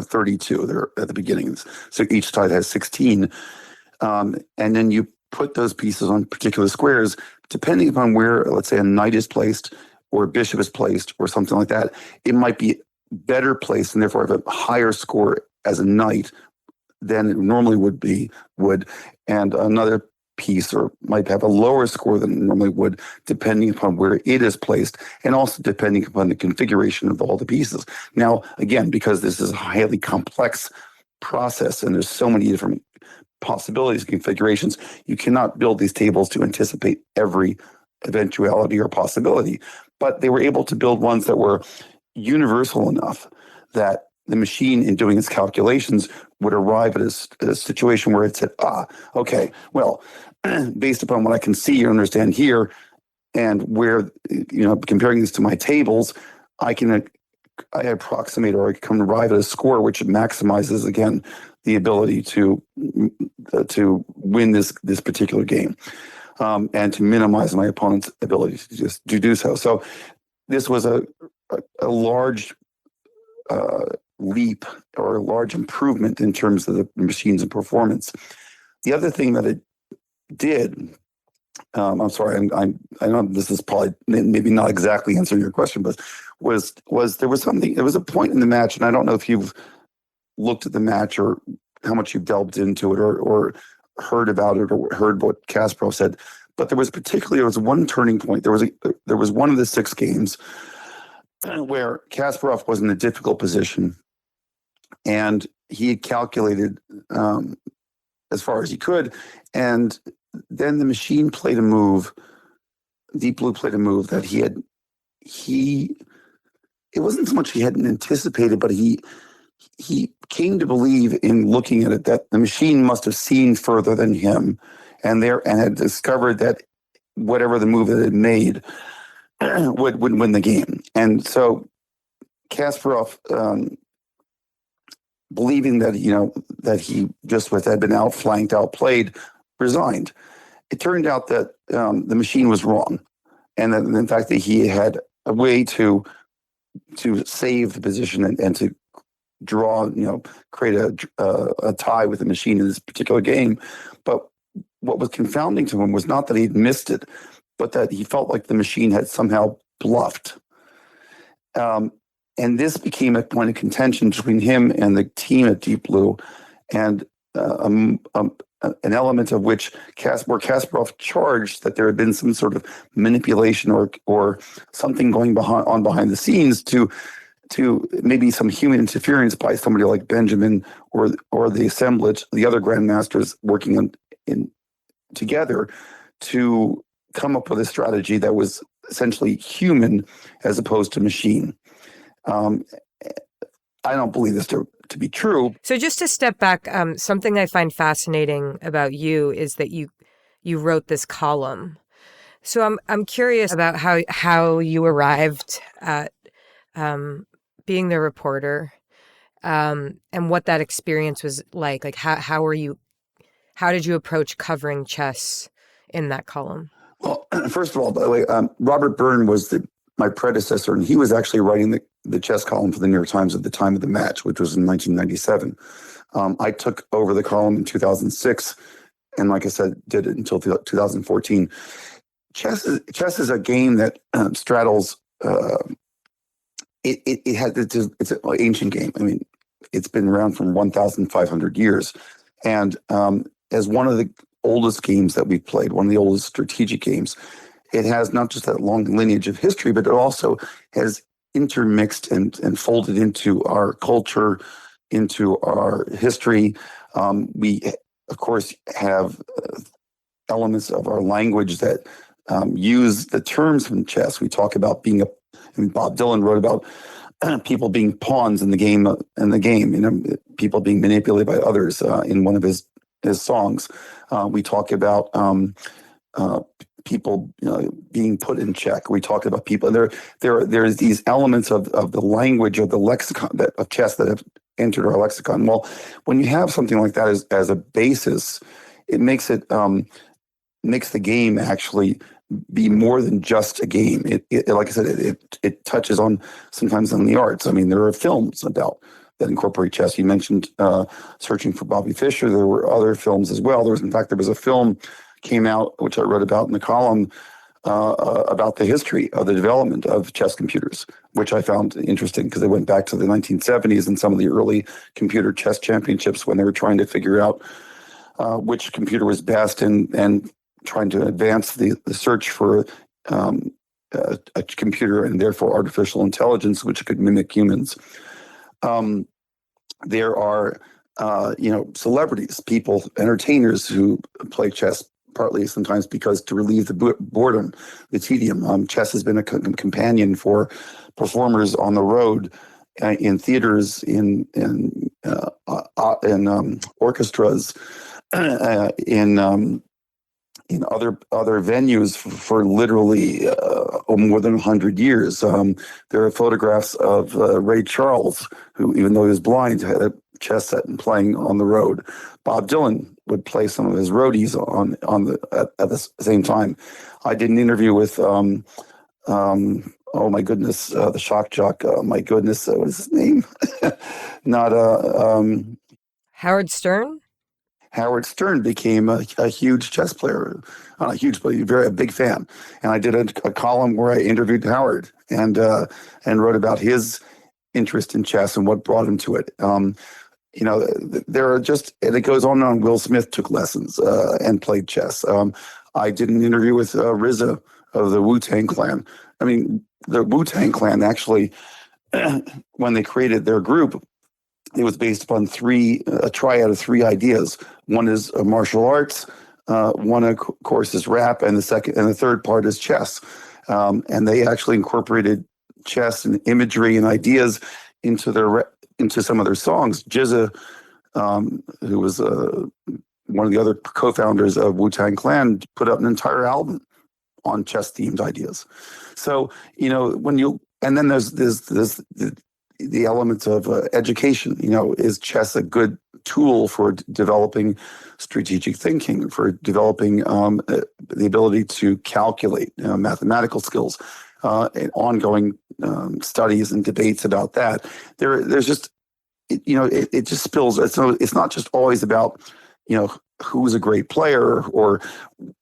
32. They're at the beginning, so each side has 16, and then you put those pieces on particular squares, depending upon where, let's say, a knight is placed or a bishop is placed or something like that. It might be better placed and therefore have a higher score as a knight than it normally would, and another piece or might have a lower score than it normally would, depending upon where it is placed, and also depending upon the configuration of all the pieces. Now, again, because this is a highly complex process and there's so many different possibilities, configurations, you cannot build these tables to anticipate every eventuality or possibility. But they were able to build ones that were universal enough that the machine, in doing its calculations, would arrive at a situation where it said, okay, well, based upon what I can see or understand here, and where, comparing this to my tables, I approximate or I can arrive at a score which maximizes, again, the ability to win this particular game, and to minimize my opponent's ability to do so. So this was a large leap or a large improvement in terms of the machines and performance. The other thing that it did, I'm sorry, I know this is probably maybe not exactly answering your question, but was there was a point in the match, and I don't know if you've looked at the match or how much you've delved into it or heard about it or heard what Kasparov said, but there was one turning point. There was one of the 6 games where Kasparov was in a difficult position, and he had calculated as far as he could, and then the machine played a move. Deep Blue played a move that it wasn't so much he hadn't anticipated, but he came to believe in looking at it that the machine must have seen further than him, and had discovered that whatever the move that it made would win the game. And so Kasparov, believing that he just had been outflanked, outplayed, resigned. It turned out that the machine was wrong, and that in fact that he had a way to save the position and to draw, create a tie with the machine in this particular game. But what was confounding to him was not that he'd missed it, but that he felt like the machine had somehow bluffed. And this became a point of contention between him and the team at Deep Blue, and an element of which Kasparov charged that there had been some sort of manipulation or something going behind the scenes to maybe some human interference by somebody like Benjamin or the assemblage, the other grandmasters working together to come up with a strategy that was essentially human as opposed to machine. I don't believe this to be true. So just to step back, something I find fascinating about you is that you wrote this column. So I'm curious about how you arrived at being the reporter, and what that experience was like. Like how did you approach covering chess in that column? Well, first of all, by the way, Robert Byrne was my predecessor, and he was actually writing the chess column for the New York Times at the time of the match, which was in 1997. I took over the column in 2006, and like I said, did it until 2014. Chess is a game that straddles. It's an ancient game. I mean, it's been around for 1,500 years, and as one of the oldest games that we've played, one of the oldest strategic games, it has not just that long lineage of history, but it also has intermixed and folded into our culture, into our history. We, of course, have elements of our language that use the terms from chess. We talk about Bob Dylan wrote about people being pawns in the game, people being manipulated by others in one of his songs. We talk about people being put in check. We talk about people. There's these elements of the language of the lexicon of chess that have entered our lexicon. Well, when you have something like that as a basis, it makes the game actually be more than just a game. It like I said, it touches sometimes on the arts. I mean, there are films that incorporate chess. You mentioned Searching for Bobby Fischer. There were other films as well. There was a film came out, which I wrote about in the column, about the history of the development of chess computers, which I found interesting because they went back to the 1970s and some of the early computer chess championships when they were trying to figure out which computer was best and trying to advance the search for a computer and therefore artificial intelligence, which could mimic humans. There are, celebrities, people, entertainers who play chess partly sometimes because to relieve the boredom, the tedium. Chess has been a companion for performers on the road, in theaters, in orchestras, in other venues for literally more than 100 years. There are photographs of Ray Charles, who, even though he was blind, had a chess set and playing on the road. Bob Dylan would play some of his roadies at the same time. I did an interview with oh my goodness, the shock jock. My goodness, what is his name? Not Howard Stern? Howard Stern became a huge chess player. Not huge, but a big fan. And I did a column where I interviewed Howard and wrote about his interest in chess and what brought him to it. There are just, and it goes on and on. Will Smith took lessons and played chess. I did an interview with RZA of the Wu-Tang Clan. I mean, the Wu-Tang Clan actually, when they created their group, it was based upon a triad of three ideas. One is martial arts, one of course is rap, and the third part is chess. And they actually incorporated chess and imagery and ideas into some of their songs. Jizza, who was one of the other co-founders of Wu-Tang Clan, put out an entire album on chess-themed ideas. So and then there's the elements of education. Is chess a good tool for developing strategic thinking, for developing the ability to calculate mathematical skills, and ongoing studies and debates about that. There's just, it just spills. It's not just always about, who's a great player or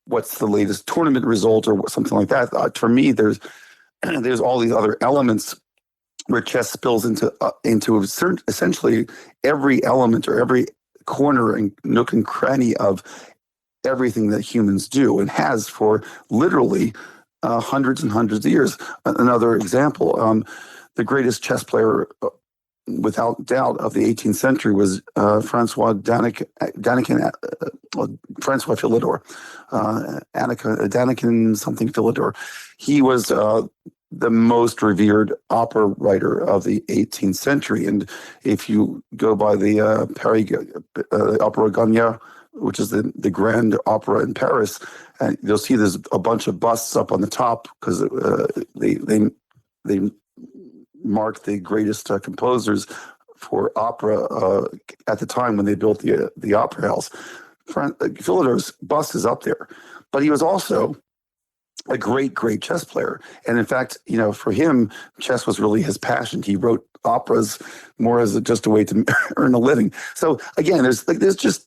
what's the latest tournament result or something like that. For me, there's all these other elements where chess spills into essentially every element or every corner and nook and cranny of everything that humans do and has for literally hundreds and hundreds of years. Another example, the greatest chess player, without doubt, of the 18th century was Francois Philidor, Daniken something Philidor. He was the most revered opera writer of the 18th century. And if you go by the Paris Opera Garnier, which is the grand opera in Paris, and you'll see there's a bunch of busts up on the top because they mark the greatest composers for opera at the time when they built the opera house. Philidor's bust is up there, but he was also a great chess player. And in fact, for him, chess was really his passion. He wrote operas more as just a way to earn a living. So again, there's just,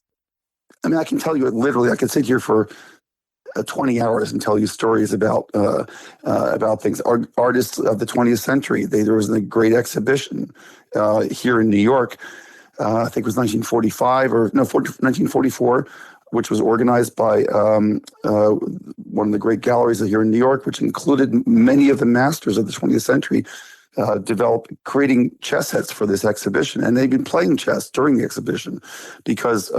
I can tell you literally, I could sit here for 20 hours and tell you stories about things. Artists of the 20th century. There was a great exhibition here in New York. I think it was 1944, which was organized by one of the great galleries here in New York, which included many of the masters of the 20th century, creating chess sets for this exhibition. And they've been playing chess during the exhibition because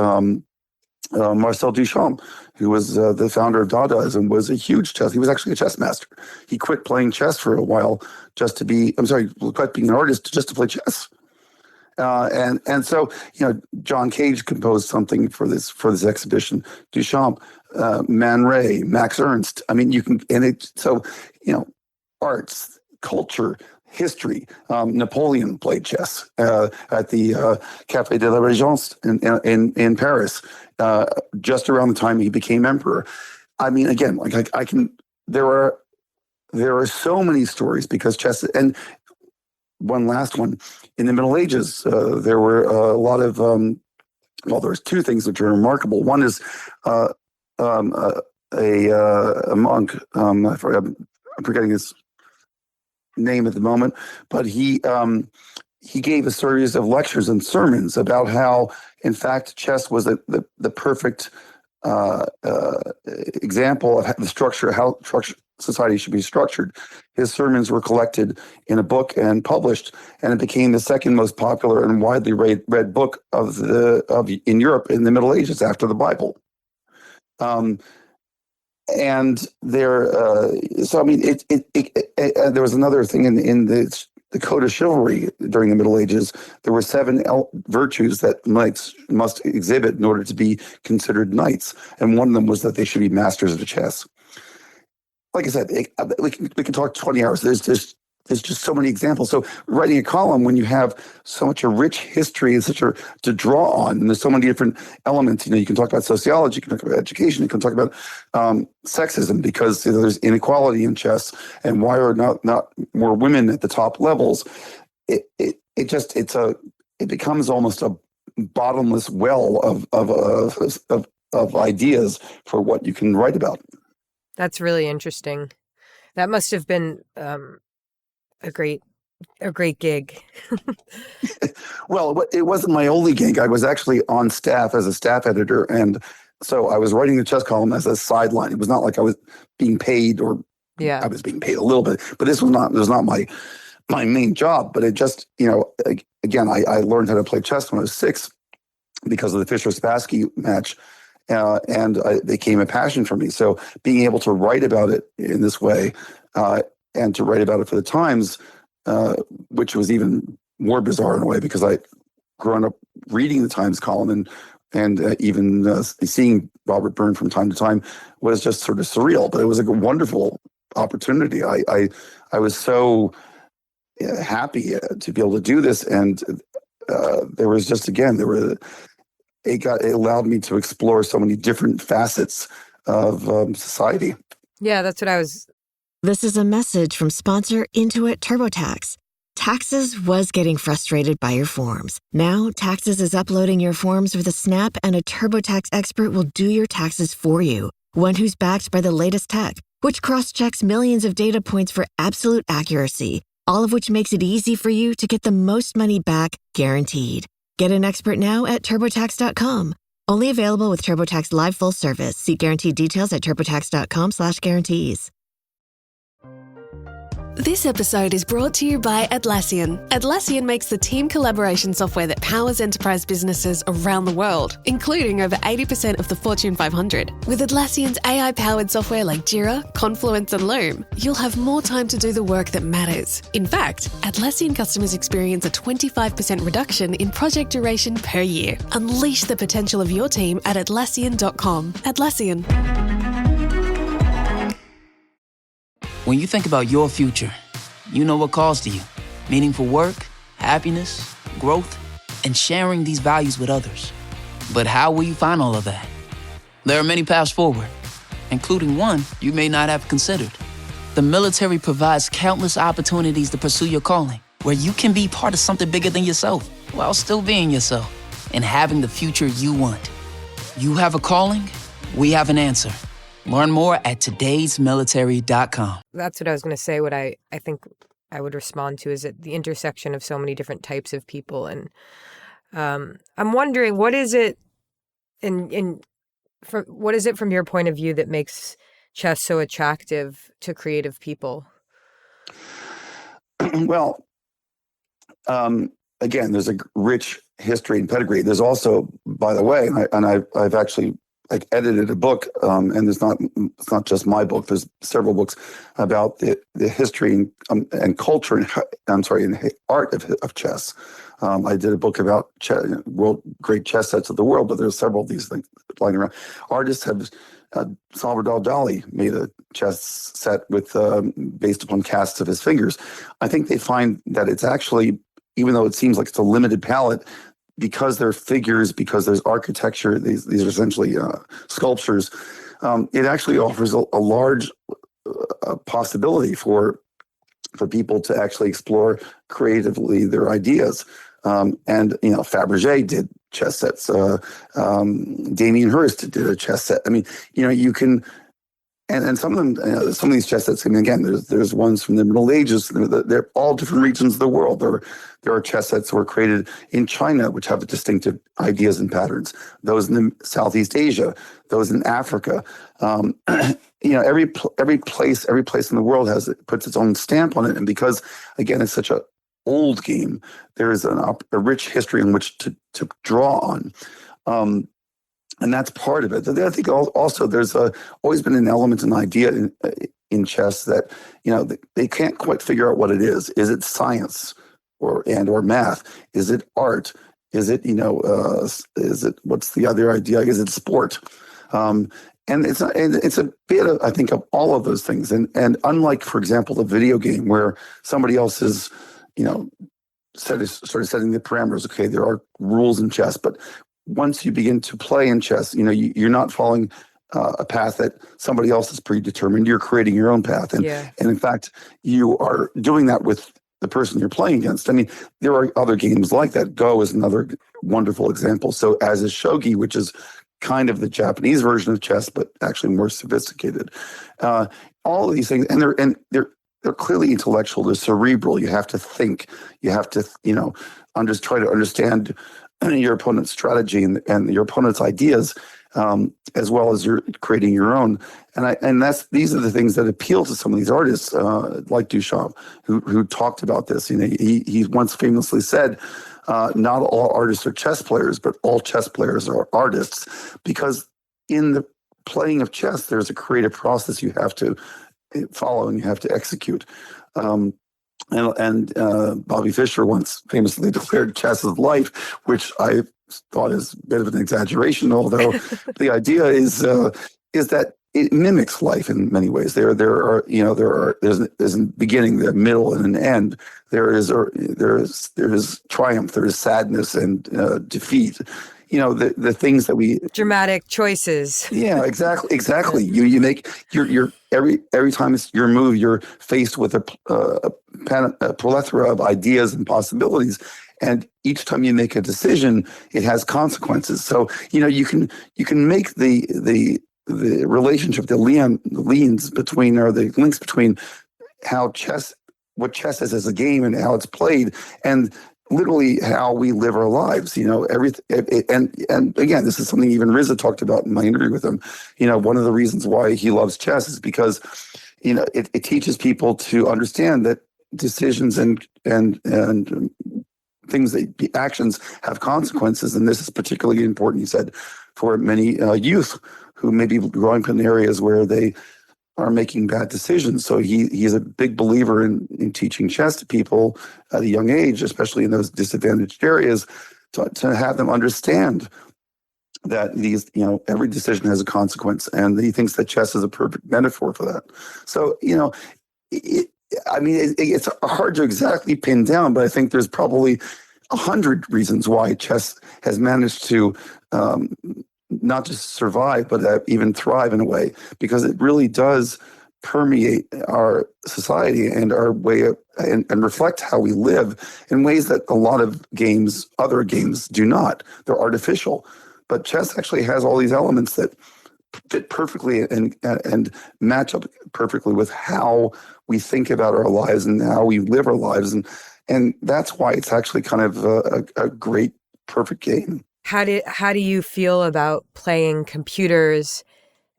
Marcel Duchamp, who was the founder of Dadaism, was a huge he was actually a chess master. He quit playing chess for a while quit being an artist just to play chess. And so, John Cage composed something for this exhibition. Duchamp, Man Ray, Max Ernst. Arts, culture, history. Napoleon played chess at the Café de la Régence in Paris, just around the time he became emperor. Again, there are so many stories because chess. And one last one. In the Middle Ages, there were a lot of, there's two things which are remarkable. One is a monk, I'm forgetting his name at the moment, but he gave a series of lectures and sermons about how, in fact, chess was the perfect example of the structure, how society should be structured. His sermons were collected in a book and published, and it became the second most popular and widely read book in Europe in the Middle Ages after the Bible. And there, there was another thing in the code of chivalry during the Middle Ages. There were 7 virtues that knights must exhibit in order to be considered knights, and one of them was that they should be masters of chess. Like I said, we can talk 20 hours. There's just there's just so many examples. So writing a column, when you have so much a rich history and to draw on, and there's so many different elements, you can talk about sociology, you can talk about education, you can talk about sexism, because there's inequality in chess, and why are not more women at the top levels. It becomes almost a bottomless well of ideas for what you can write about. That's really interesting. That must have been a great gig. Well, it wasn't my only gig. I was actually on staff as a staff editor, and so I was writing the chess column as a sideline. It was not like I was being paid, or I was being paid a little bit, but this was not my main job. But it just, again, I learned how to play chess when I was 6 because of the Fischer-Spassky match, and it became a passion for me. So being able to write about it in this way, and to write about it for the Times, which was even more bizarre in a way, because I grown up reading the Times column and even seeing Robert Byrne from time to time was just sort of surreal. But it was a wonderful opportunity. I was so happy to be able to do this, and there was just, again, it allowed me to explore so many different facets of society. Yeah, that's what I was. This is a message from sponsor Intuit TurboTax. Taxes was getting frustrated by your forms. Now, Taxes is uploading your forms with a snap, and a TurboTax expert will do your taxes for you. One who's backed by the latest tech, which cross-checks millions of data points for absolute accuracy, all of which makes it easy for you to get the most money back, guaranteed. Get an expert now at TurboTax.com. Only available with TurboTax Live Full Service. See guaranteed details at TurboTax.com/guarantees. This episode is brought to you by Atlassian. Atlassian makes the team collaboration software that powers enterprise businesses around the world, including over 80% of the Fortune 500. With Atlassian's AI-powered software like Jira, Confluence, and Loom, you'll have more time to do the work that matters. In fact, Atlassian customers experience a 25% reduction in project duration per year. Unleash the potential of your team at Atlassian.com. Atlassian. When you think about your future, you know what calls to you. Meaningful work, happiness, growth, and sharing these values with others. But how will you find all of that? There are many paths forward, including one you may not have considered. The military provides countless opportunities to pursue your calling, where you can be part of something bigger than yourself, while still being yourself and having the future you want. You have a calling, we have an answer. Learn more at todaysmilitary.com. That's what I was going to say. What I think I would respond to is at the intersection of so many different types of people. And I'm wondering, what is it what is it from your point of view that makes chess so attractive to creative people? Well, again, there's a rich history and pedigree. There's also, by the way, and I've actually edited a book, and it's not just my book. There's several books about the history and culture and art of chess. I did a book about great chess sets of the world, but there's several of these things lying around. Artists have Salvador Dali made a chess set with based upon casts of his fingers. I think they find that it's actually, even though it seems like it's a limited palette, because they're figures, because there's architecture, these are essentially sculptures, it actually offers a large possibility for people to actually explore creatively their ideas. And, Fabergé did chess sets. Damien Hirst did a chess set. I mean, you can, and some of them, some of these chess sets, I mean, again, there's ones from the Middle Ages. They're all different regions of the world. There are chess sets that were created in China, which have distinctive ideas and patterns. Those in the Southeast Asia, those in Africa. Every place in the world puts its own stamp on it. And because, again, it's such a old game, there is a rich history in which to draw on. And that's part of it. I think also there's always been an element, an idea in chess that, they can't quite figure out what it is. Is it science or math? Is it art? Is it, is it, what's the other idea? Is it sport? And it's a bit of, I think, of all of those things. And unlike, for example, the video game where somebody else is, started setting the parameters. Okay, there are rules in chess, but once you begin to play in chess, you're not following a path that somebody else has predetermined. You're creating your own path. And in fact, you are doing that with the person you're playing against. I mean, there are other games like that. Go is another wonderful example. So as is shogi, which is kind of the Japanese version of chess, but actually more sophisticated. All of these things, and they're clearly intellectual. They're cerebral. You have to think. You have to, try to understand your opponent's strategy and your opponent's ideas, as well as you're creating your own. And these are the things that appeal to some of these artists, like Duchamp, who talked about this. He once famously said, not all artists are chess players, but all chess players are artists, because in the playing of chess, there's a creative process you have to follow and you have to execute. And Bobby Fischer once famously declared chess is life, which I thought is a bit of an exaggeration, although the idea is that it mimics life in many ways. There's a beginning, the middle, and an end. There is triumph, there is sadness and defeat. The things that we dramatic choices. Yeah, exactly. You make your every time it's your move, you're faced with a plethora of ideas and possibilities. And each time you make a decision, it has consequences. So you can make the relationship, the links between what chess is as a game and how it's played, and literally how we live our lives. And again, this is something even Rizza talked about in my interview with him. One of the reasons why he loves chess is because it teaches people to understand that decisions and things, the actions have consequences, and this is particularly important, he said, for many youth who may be growing up in areas where they are making bad decisions. So he's a big believer in teaching chess to people at a young age, especially in those disadvantaged areas, to have them understand that these, every decision has a consequence, and he thinks that chess is a perfect metaphor for that. So, it's hard to exactly pin down, but I think there's probably 100 reasons why chess has managed to not just survive, but even thrive in a way, because it really does permeate our society and our way of, and reflect how we live in ways that a lot of other games do not. They're artificial, but chess actually has all these elements that fit perfectly and match up perfectly with how we think about our lives and how we live our lives. And that's why it's actually kind of a great, perfect game. How do you feel about playing computers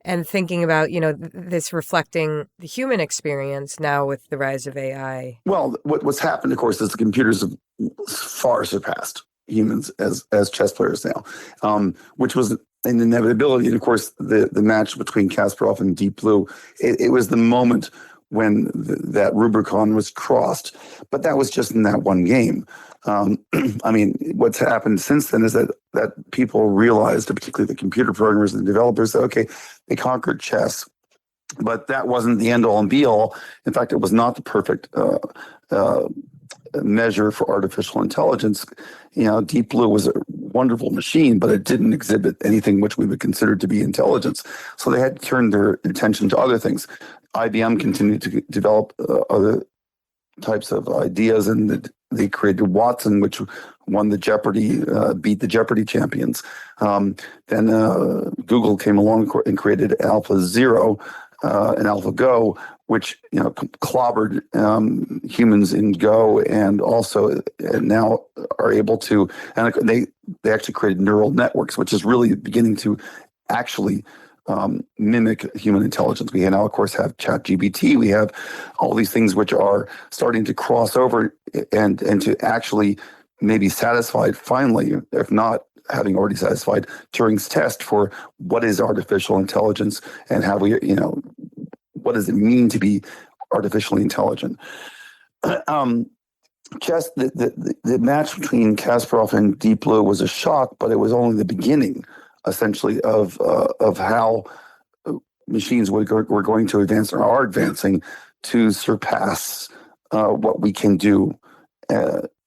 and thinking about, this reflecting the human experience now with the rise of AI? Well, what's happened, of course, is the computers have far surpassed humans as chess players now, which was an inevitability. And of course, the match between Kasparov and Deep Blue, it was the moment when that Rubicon was crossed, but that was just in that one game. What's happened since then is that people realized, particularly the computer programmers and developers, that, okay, they conquered chess, but that wasn't the end all and be all. In fact, it was not the perfect measure for artificial intelligence. Deep Blue was a wonderful machine, but it didn't exhibit anything which we would consider to be intelligence. So they had to turn their attention to other things. IBM continued to develop other types of ideas, and they created Watson, which won the Jeopardy, beat the Jeopardy champions. Then Google came along and created AlphaZero and AlphaGo, which clobbered humans in Go, and also now are able to. And they actually created neural networks, which is really beginning to actually mimic human intelligence. We now, of course, have ChatGPT. We have all these things which are starting to cross over and to actually maybe satisfied finally, if not having already satisfied Turing's test for what is artificial intelligence and how we, what does it mean to be artificially intelligent. Chess, the match between Kasparov and Deep Blue was a shock, but it was only the beginning, essentially, of how machines were going to advance or are advancing to surpass what we can do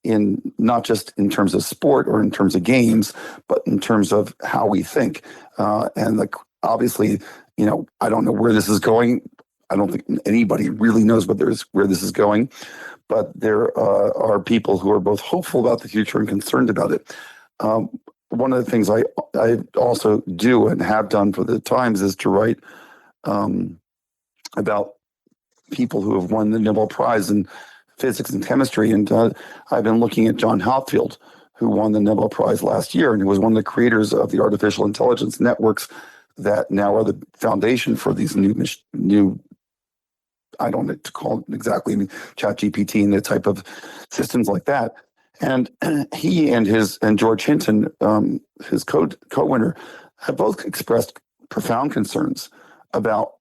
in not just in terms of sport or in terms of games, but in terms of how we think. And obviously, I don't know where this is going. I don't think anybody really knows where this is going. But there are people who are both hopeful about the future and concerned about it. One of the things I also do and have done for the Times is to write about people who have won the Nobel Prize in physics and chemistry. And I've been looking at John Hatfield, who won the Nobel Prize last year, and who was one of the creators of the artificial intelligence networks that now are the foundation for these new I don't know to call it exactly, ChatGPT and the type of systems like that. And he and George Hinton, his co-winner, have both expressed profound concerns about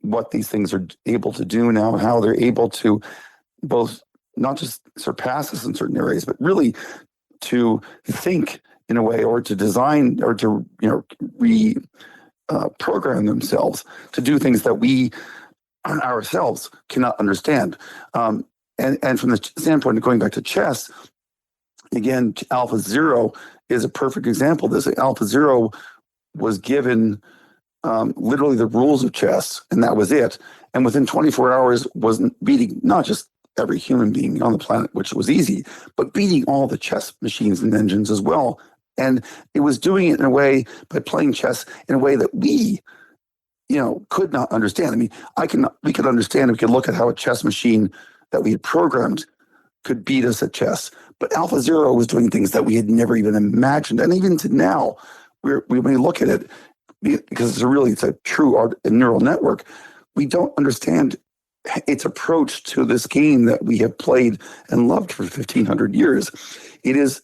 what these things are able to do now, how they're able to both not just surpass us in certain areas, but really to think in a way, or to design, or to program themselves to do things that we ourselves cannot understand. And from the standpoint of going back to chess, again, AlphaZero is a perfect example of this. AlphaZero was given literally the rules of chess, and that was it. And within 24 hours was beating not just every human being on the planet, which was easy, but beating all the chess machines and engines as well. And it was doing it in a way, by playing chess in a way that we could not understand. I mean, we could understand, we could look at how a chess machine that we had programmed could beat us at chess. But AlphaZero was doing things that we had never even imagined. And even to now, we may look at it, because it's a true neural network, we don't understand its approach to this game that we have played and loved for 1,500 years. It is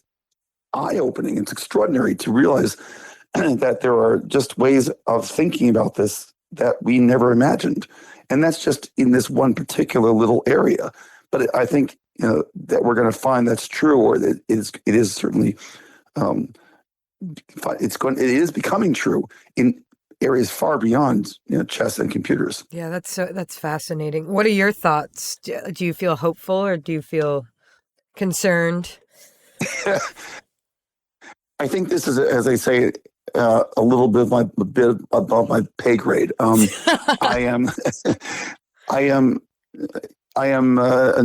eye-opening. It's extraordinary to realize that there are just ways of thinking about this that we never imagined. And that's just in this one particular little area. But I think that we're going to find that's true, or that it is certainly it is becoming true in areas far beyond chess and computers. Yeah, that's fascinating. What are your thoughts? Do you feel hopeful, or do you feel concerned? I think this is, as I say, a little bit above my pay grade. I am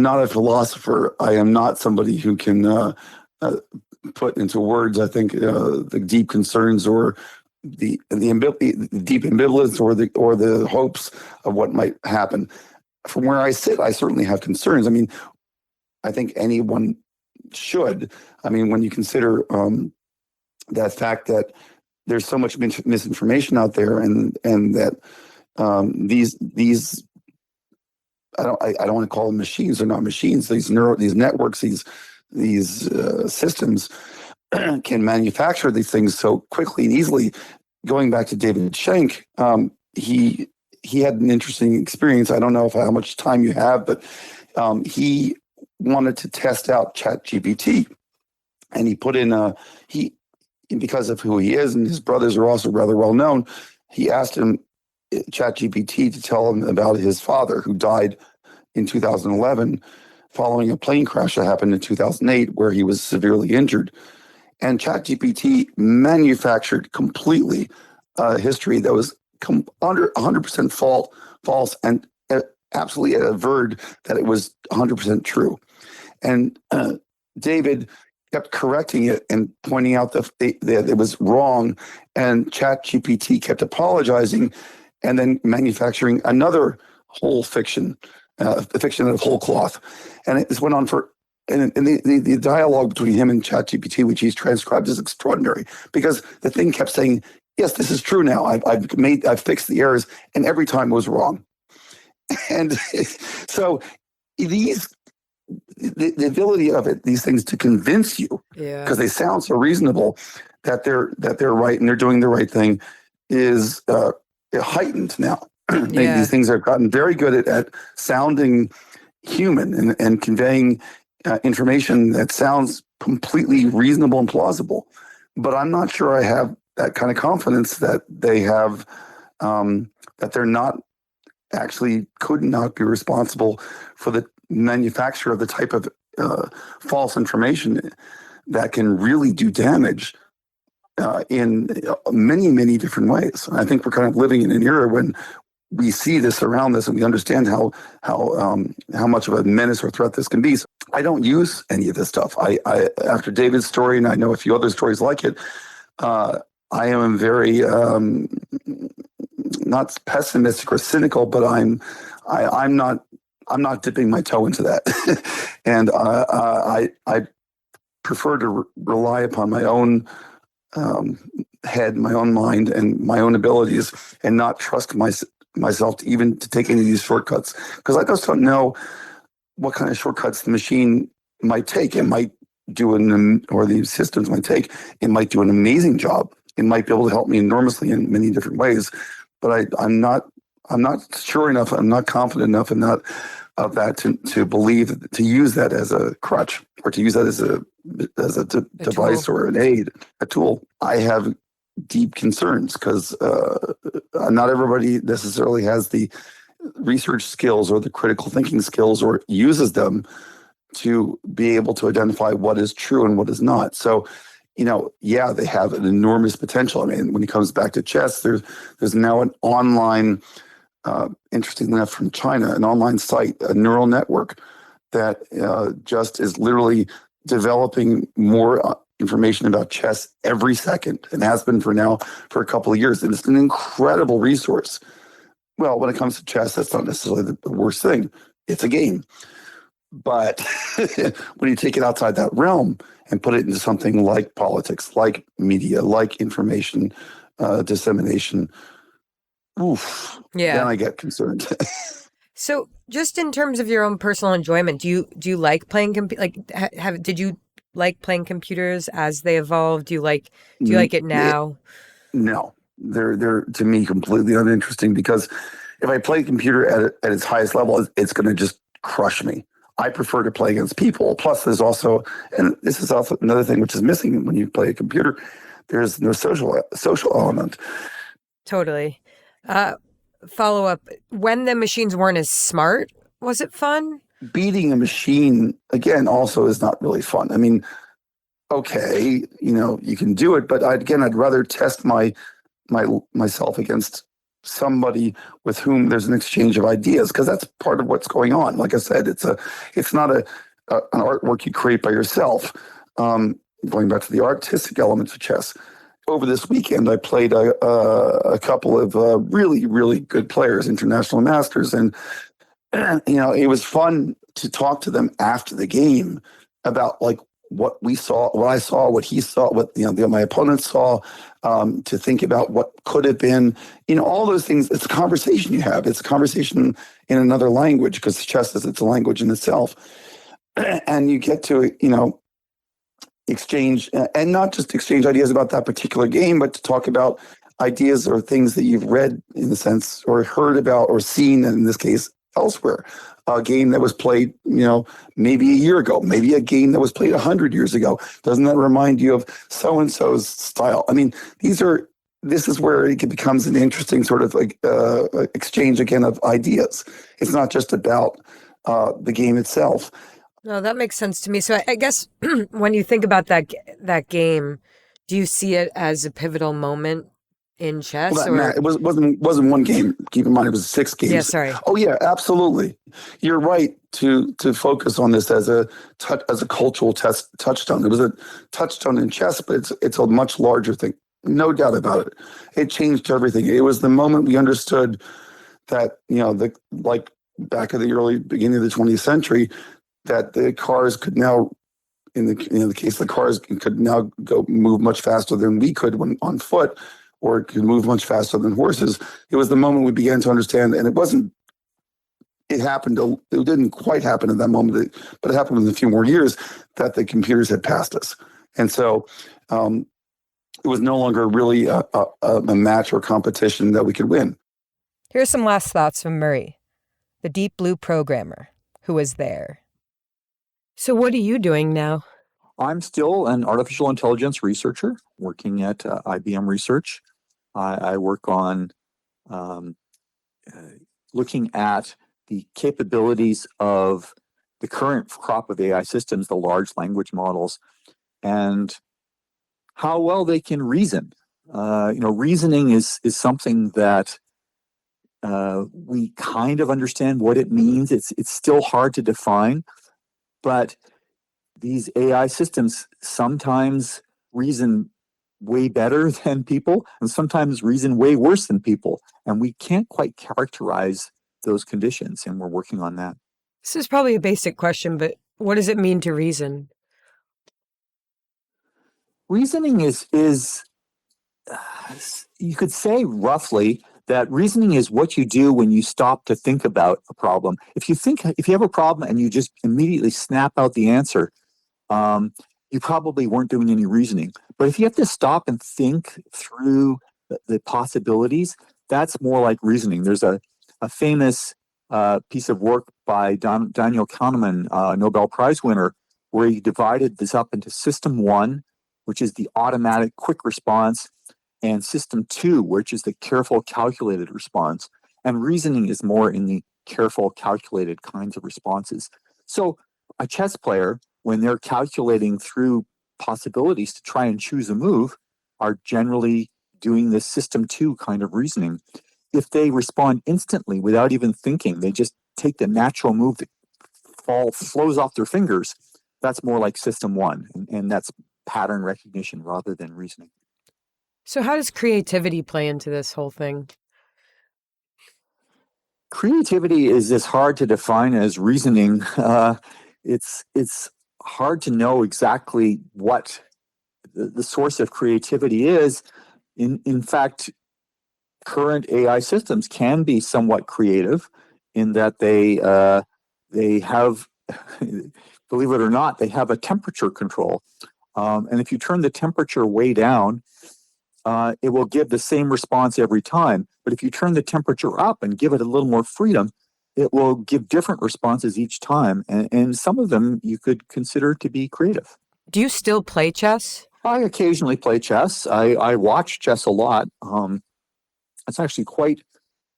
not a philosopher. I am not somebody who can put into words, I think, the deep concerns or the deep ambivalence or the hopes of what might happen. From where I sit, I certainly have concerns. I mean, I think anyone should. I mean, when you consider that fact that there's so much misinformation out there, and that these I don't want to call them machines. They're not machines. These networks, these systems can manufacture these things so quickly and easily. Going back to David Schenk, he had an interesting experience. I don't know how much time you have, but he wanted to test out ChatGPT, and he put in because of who he is, and his brothers are also rather well known. He asked him, ChatGPT, to tell him about his father, who died in 2011 following a plane crash that happened in 2008, where he was severely injured. And ChatGPT manufactured completely history that was under 100% false, and absolutely averred that it was 100% true. And David kept correcting it and pointing out that it was wrong, and ChatGPT kept apologizing, and then manufacturing another whole fiction, a fiction of whole cloth. And it went on for, and the dialogue between him and ChatGPT, which he's transcribed, is extraordinary, because the thing kept saying, yes, this is true now. I've fixed the errors, and every time it was wrong. And so the ability of these things to convince you, because they sound so reasonable, that they're right and they're doing the right thing, is heightened now. These things have gotten very good at sounding human and conveying information that sounds completely reasonable and plausible. But I'm not sure I have that kind of confidence that they have that they're not actually could not be responsible for the manufacture of the type of false information that can really do damage in many, many different ways. I think we're kind of living in an era when we see this around us and we understand how much of a menace or threat this can be. So I don't use any of this stuff. I after David's story, and I know a few other stories like it, I am very not pessimistic or cynical, but I'm not dipping my toe into that, and I prefer to rely upon my own head, my own mind, and my own abilities, and not trust myself to even to take any of these shortcuts, because I just don't know what kind of shortcuts the machine might take. It might do or these systems might take. It might do an amazing job. It might be able to help me enormously in many different ways, but I'm not sure enough. I'm not confident enough in that to believe, to use that as a crutch, or to use that as a device or an aid, a tool. I have deep concerns because not everybody necessarily has the research skills or the critical thinking skills or uses them to be able to identify what is true and what is not. So, yeah, they have an enormous potential. I mean, when it comes back to chess, there's now an online, interestingly enough from China, an online site, a neural network that just is literally developing more information about chess every second, and has been for a couple of years. And it's an incredible resource. Well, when it comes to chess, that's not necessarily the worst thing. It's a game. But when you take it outside that realm and put it into something like politics, like media, like information dissemination, then I get concerned. So, just in terms of your own personal enjoyment, do you like playing did you like playing computers as they evolved? Do you like it now? No, they're to me completely uninteresting, because if I play a computer at its highest level, it's going to just crush me. I prefer to play against people. Plus, there's also, and this is also another thing which is missing when you play a computer, there's no social element. Totally. Follow up. When the machines weren't as smart, was it fun? Beating a machine, again, also is not really fun. I mean, okay, you can do it, but I'd rather test myself against somebody with whom there's an exchange of ideas, because that's part of what's going on. Like I said, it's not an artwork you create by yourself. Going back to the artistic elements of chess, over this weekend I played a couple of really, really good players, international masters, and it was fun to talk to them after the game about what we saw, what I saw, what he saw, what my opponent saw, to think about what could have been, all those things. It's a conversation you have. It's a conversation in another language, because chess is, it's a language in itself, and you get to exchange, and not just exchange ideas about that particular game, but to talk about ideas or things that you've read, in a sense, or heard about or seen, in this case, elsewhere. A game that was played, maybe a year ago, maybe a game that was played 100 years ago. Doesn't that remind you of so-and-so's style? I mean, this is where it becomes an interesting sort of exchange again of ideas. It's not just about the game itself. No, that makes sense to me. So I guess when you think about that game, do you see it as a pivotal moment in chess? Well, it wasn't one game. Keep in mind, it was 6 games. Yeah, sorry. Oh yeah, absolutely. You're right to focus on this as a cultural touchstone. It was a touchstone in chess, but it's a much larger thing. No doubt about it. It changed everything. It was the moment we understood that back in the early beginning of the 20th century, that the cars could now, in the case of the cars, could now move much faster than we could when on foot, or it could move much faster than horses. It was the moment we began to understand, and it didn't quite happen at that moment, but it happened in a few more years, that the computers had passed us. And so it was no longer really a match or competition that we could win. Here's some last thoughts from Murray, the deep blue programmer who was there. So what are you doing now? I'm still an artificial intelligence researcher working at IBM Research. I work on looking at the capabilities of the current crop of AI systems, the large language models, and how well they can reason. Reasoning is something that we kind of understand what it means. It's still hard to define, but these AI systems sometimes reason way better than people and sometimes reason way worse than people. And we can't quite characterize those conditions, and we're working on that. This is probably a basic question, but what does it mean to reason? Reasoning is you could say roughly that reasoning is what you do when you stop to think about a problem. If you have a problem and you just immediately snap out the answer, you probably weren't doing any reasoning. But if you have to stop and think through the possibilities, that's more like reasoning. There's a famous piece of work by Daniel Kahneman, a Nobel Prize winner, where he divided this up into System 1, which is the automatic quick response, and System 2, which is the careful calculated response. And reasoning is more in the careful calculated kinds of responses. So a chess player, when they're calculating through possibilities to try and choose a move, are generally doing this System 2 kind of reasoning. If they respond instantly without even thinking, they just take the natural move that flows off their fingers, that's more like System 1, and that's pattern recognition rather than reasoning. So how does creativity play into this whole thing? Creativity is as hard to define as reasoning. It's hard to know exactly what the source of creativity is. In fact, current AI systems can be somewhat creative in that they have, believe it or not, they have a temperature control. And if you turn the temperature way down, it will give the same response every time. But if you turn the temperature up and give it a little more freedom, it will give different responses each time. And some of them you could consider to be creative. Do you still play chess? I occasionally play chess. I watch chess a lot. It's actually quite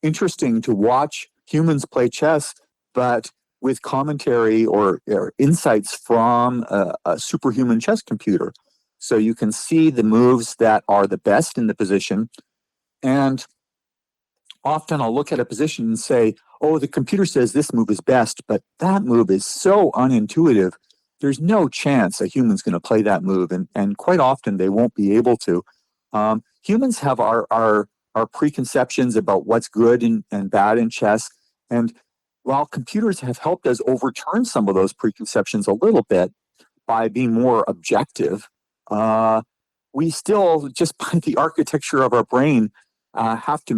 interesting to watch humans play chess, but with commentary or insights from a superhuman chess computer. So you can see the moves that are the best in the position. And often I'll look at a position and say, oh, the computer says this move is best, but that move is so unintuitive. There's no chance a human's going to play that move. And quite often they won't be able to. Humans have our preconceptions about what's good and bad in chess. And while computers have helped us overturn some of those preconceptions a little bit by being more objective, we still, just by the architecture of our brain, have to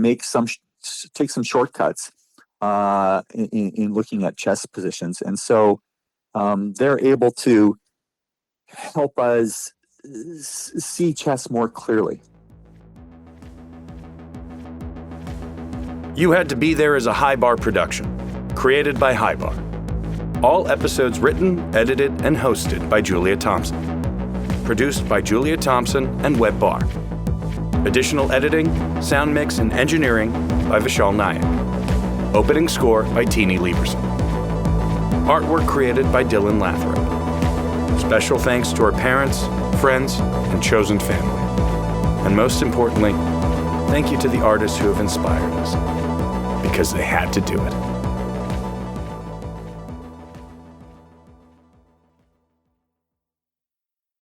take some shortcuts in looking at chess positions. And so they're able to help us see chess more clearly. You Had to Be There is a Hi Barr production, created by Hi Barr. All episodes written, edited, and hosted by Julia Thompson. Produced by Julia Thompson and Webb Barr. Additional editing, sound mix, and engineering by Vishal Nayak. Opening score by Teeny Lieberson. Artwork created by Dylan Lathrop. Special thanks to our parents, friends, and chosen family. And most importantly, thank you to the artists who have inspired us, because they had to do it.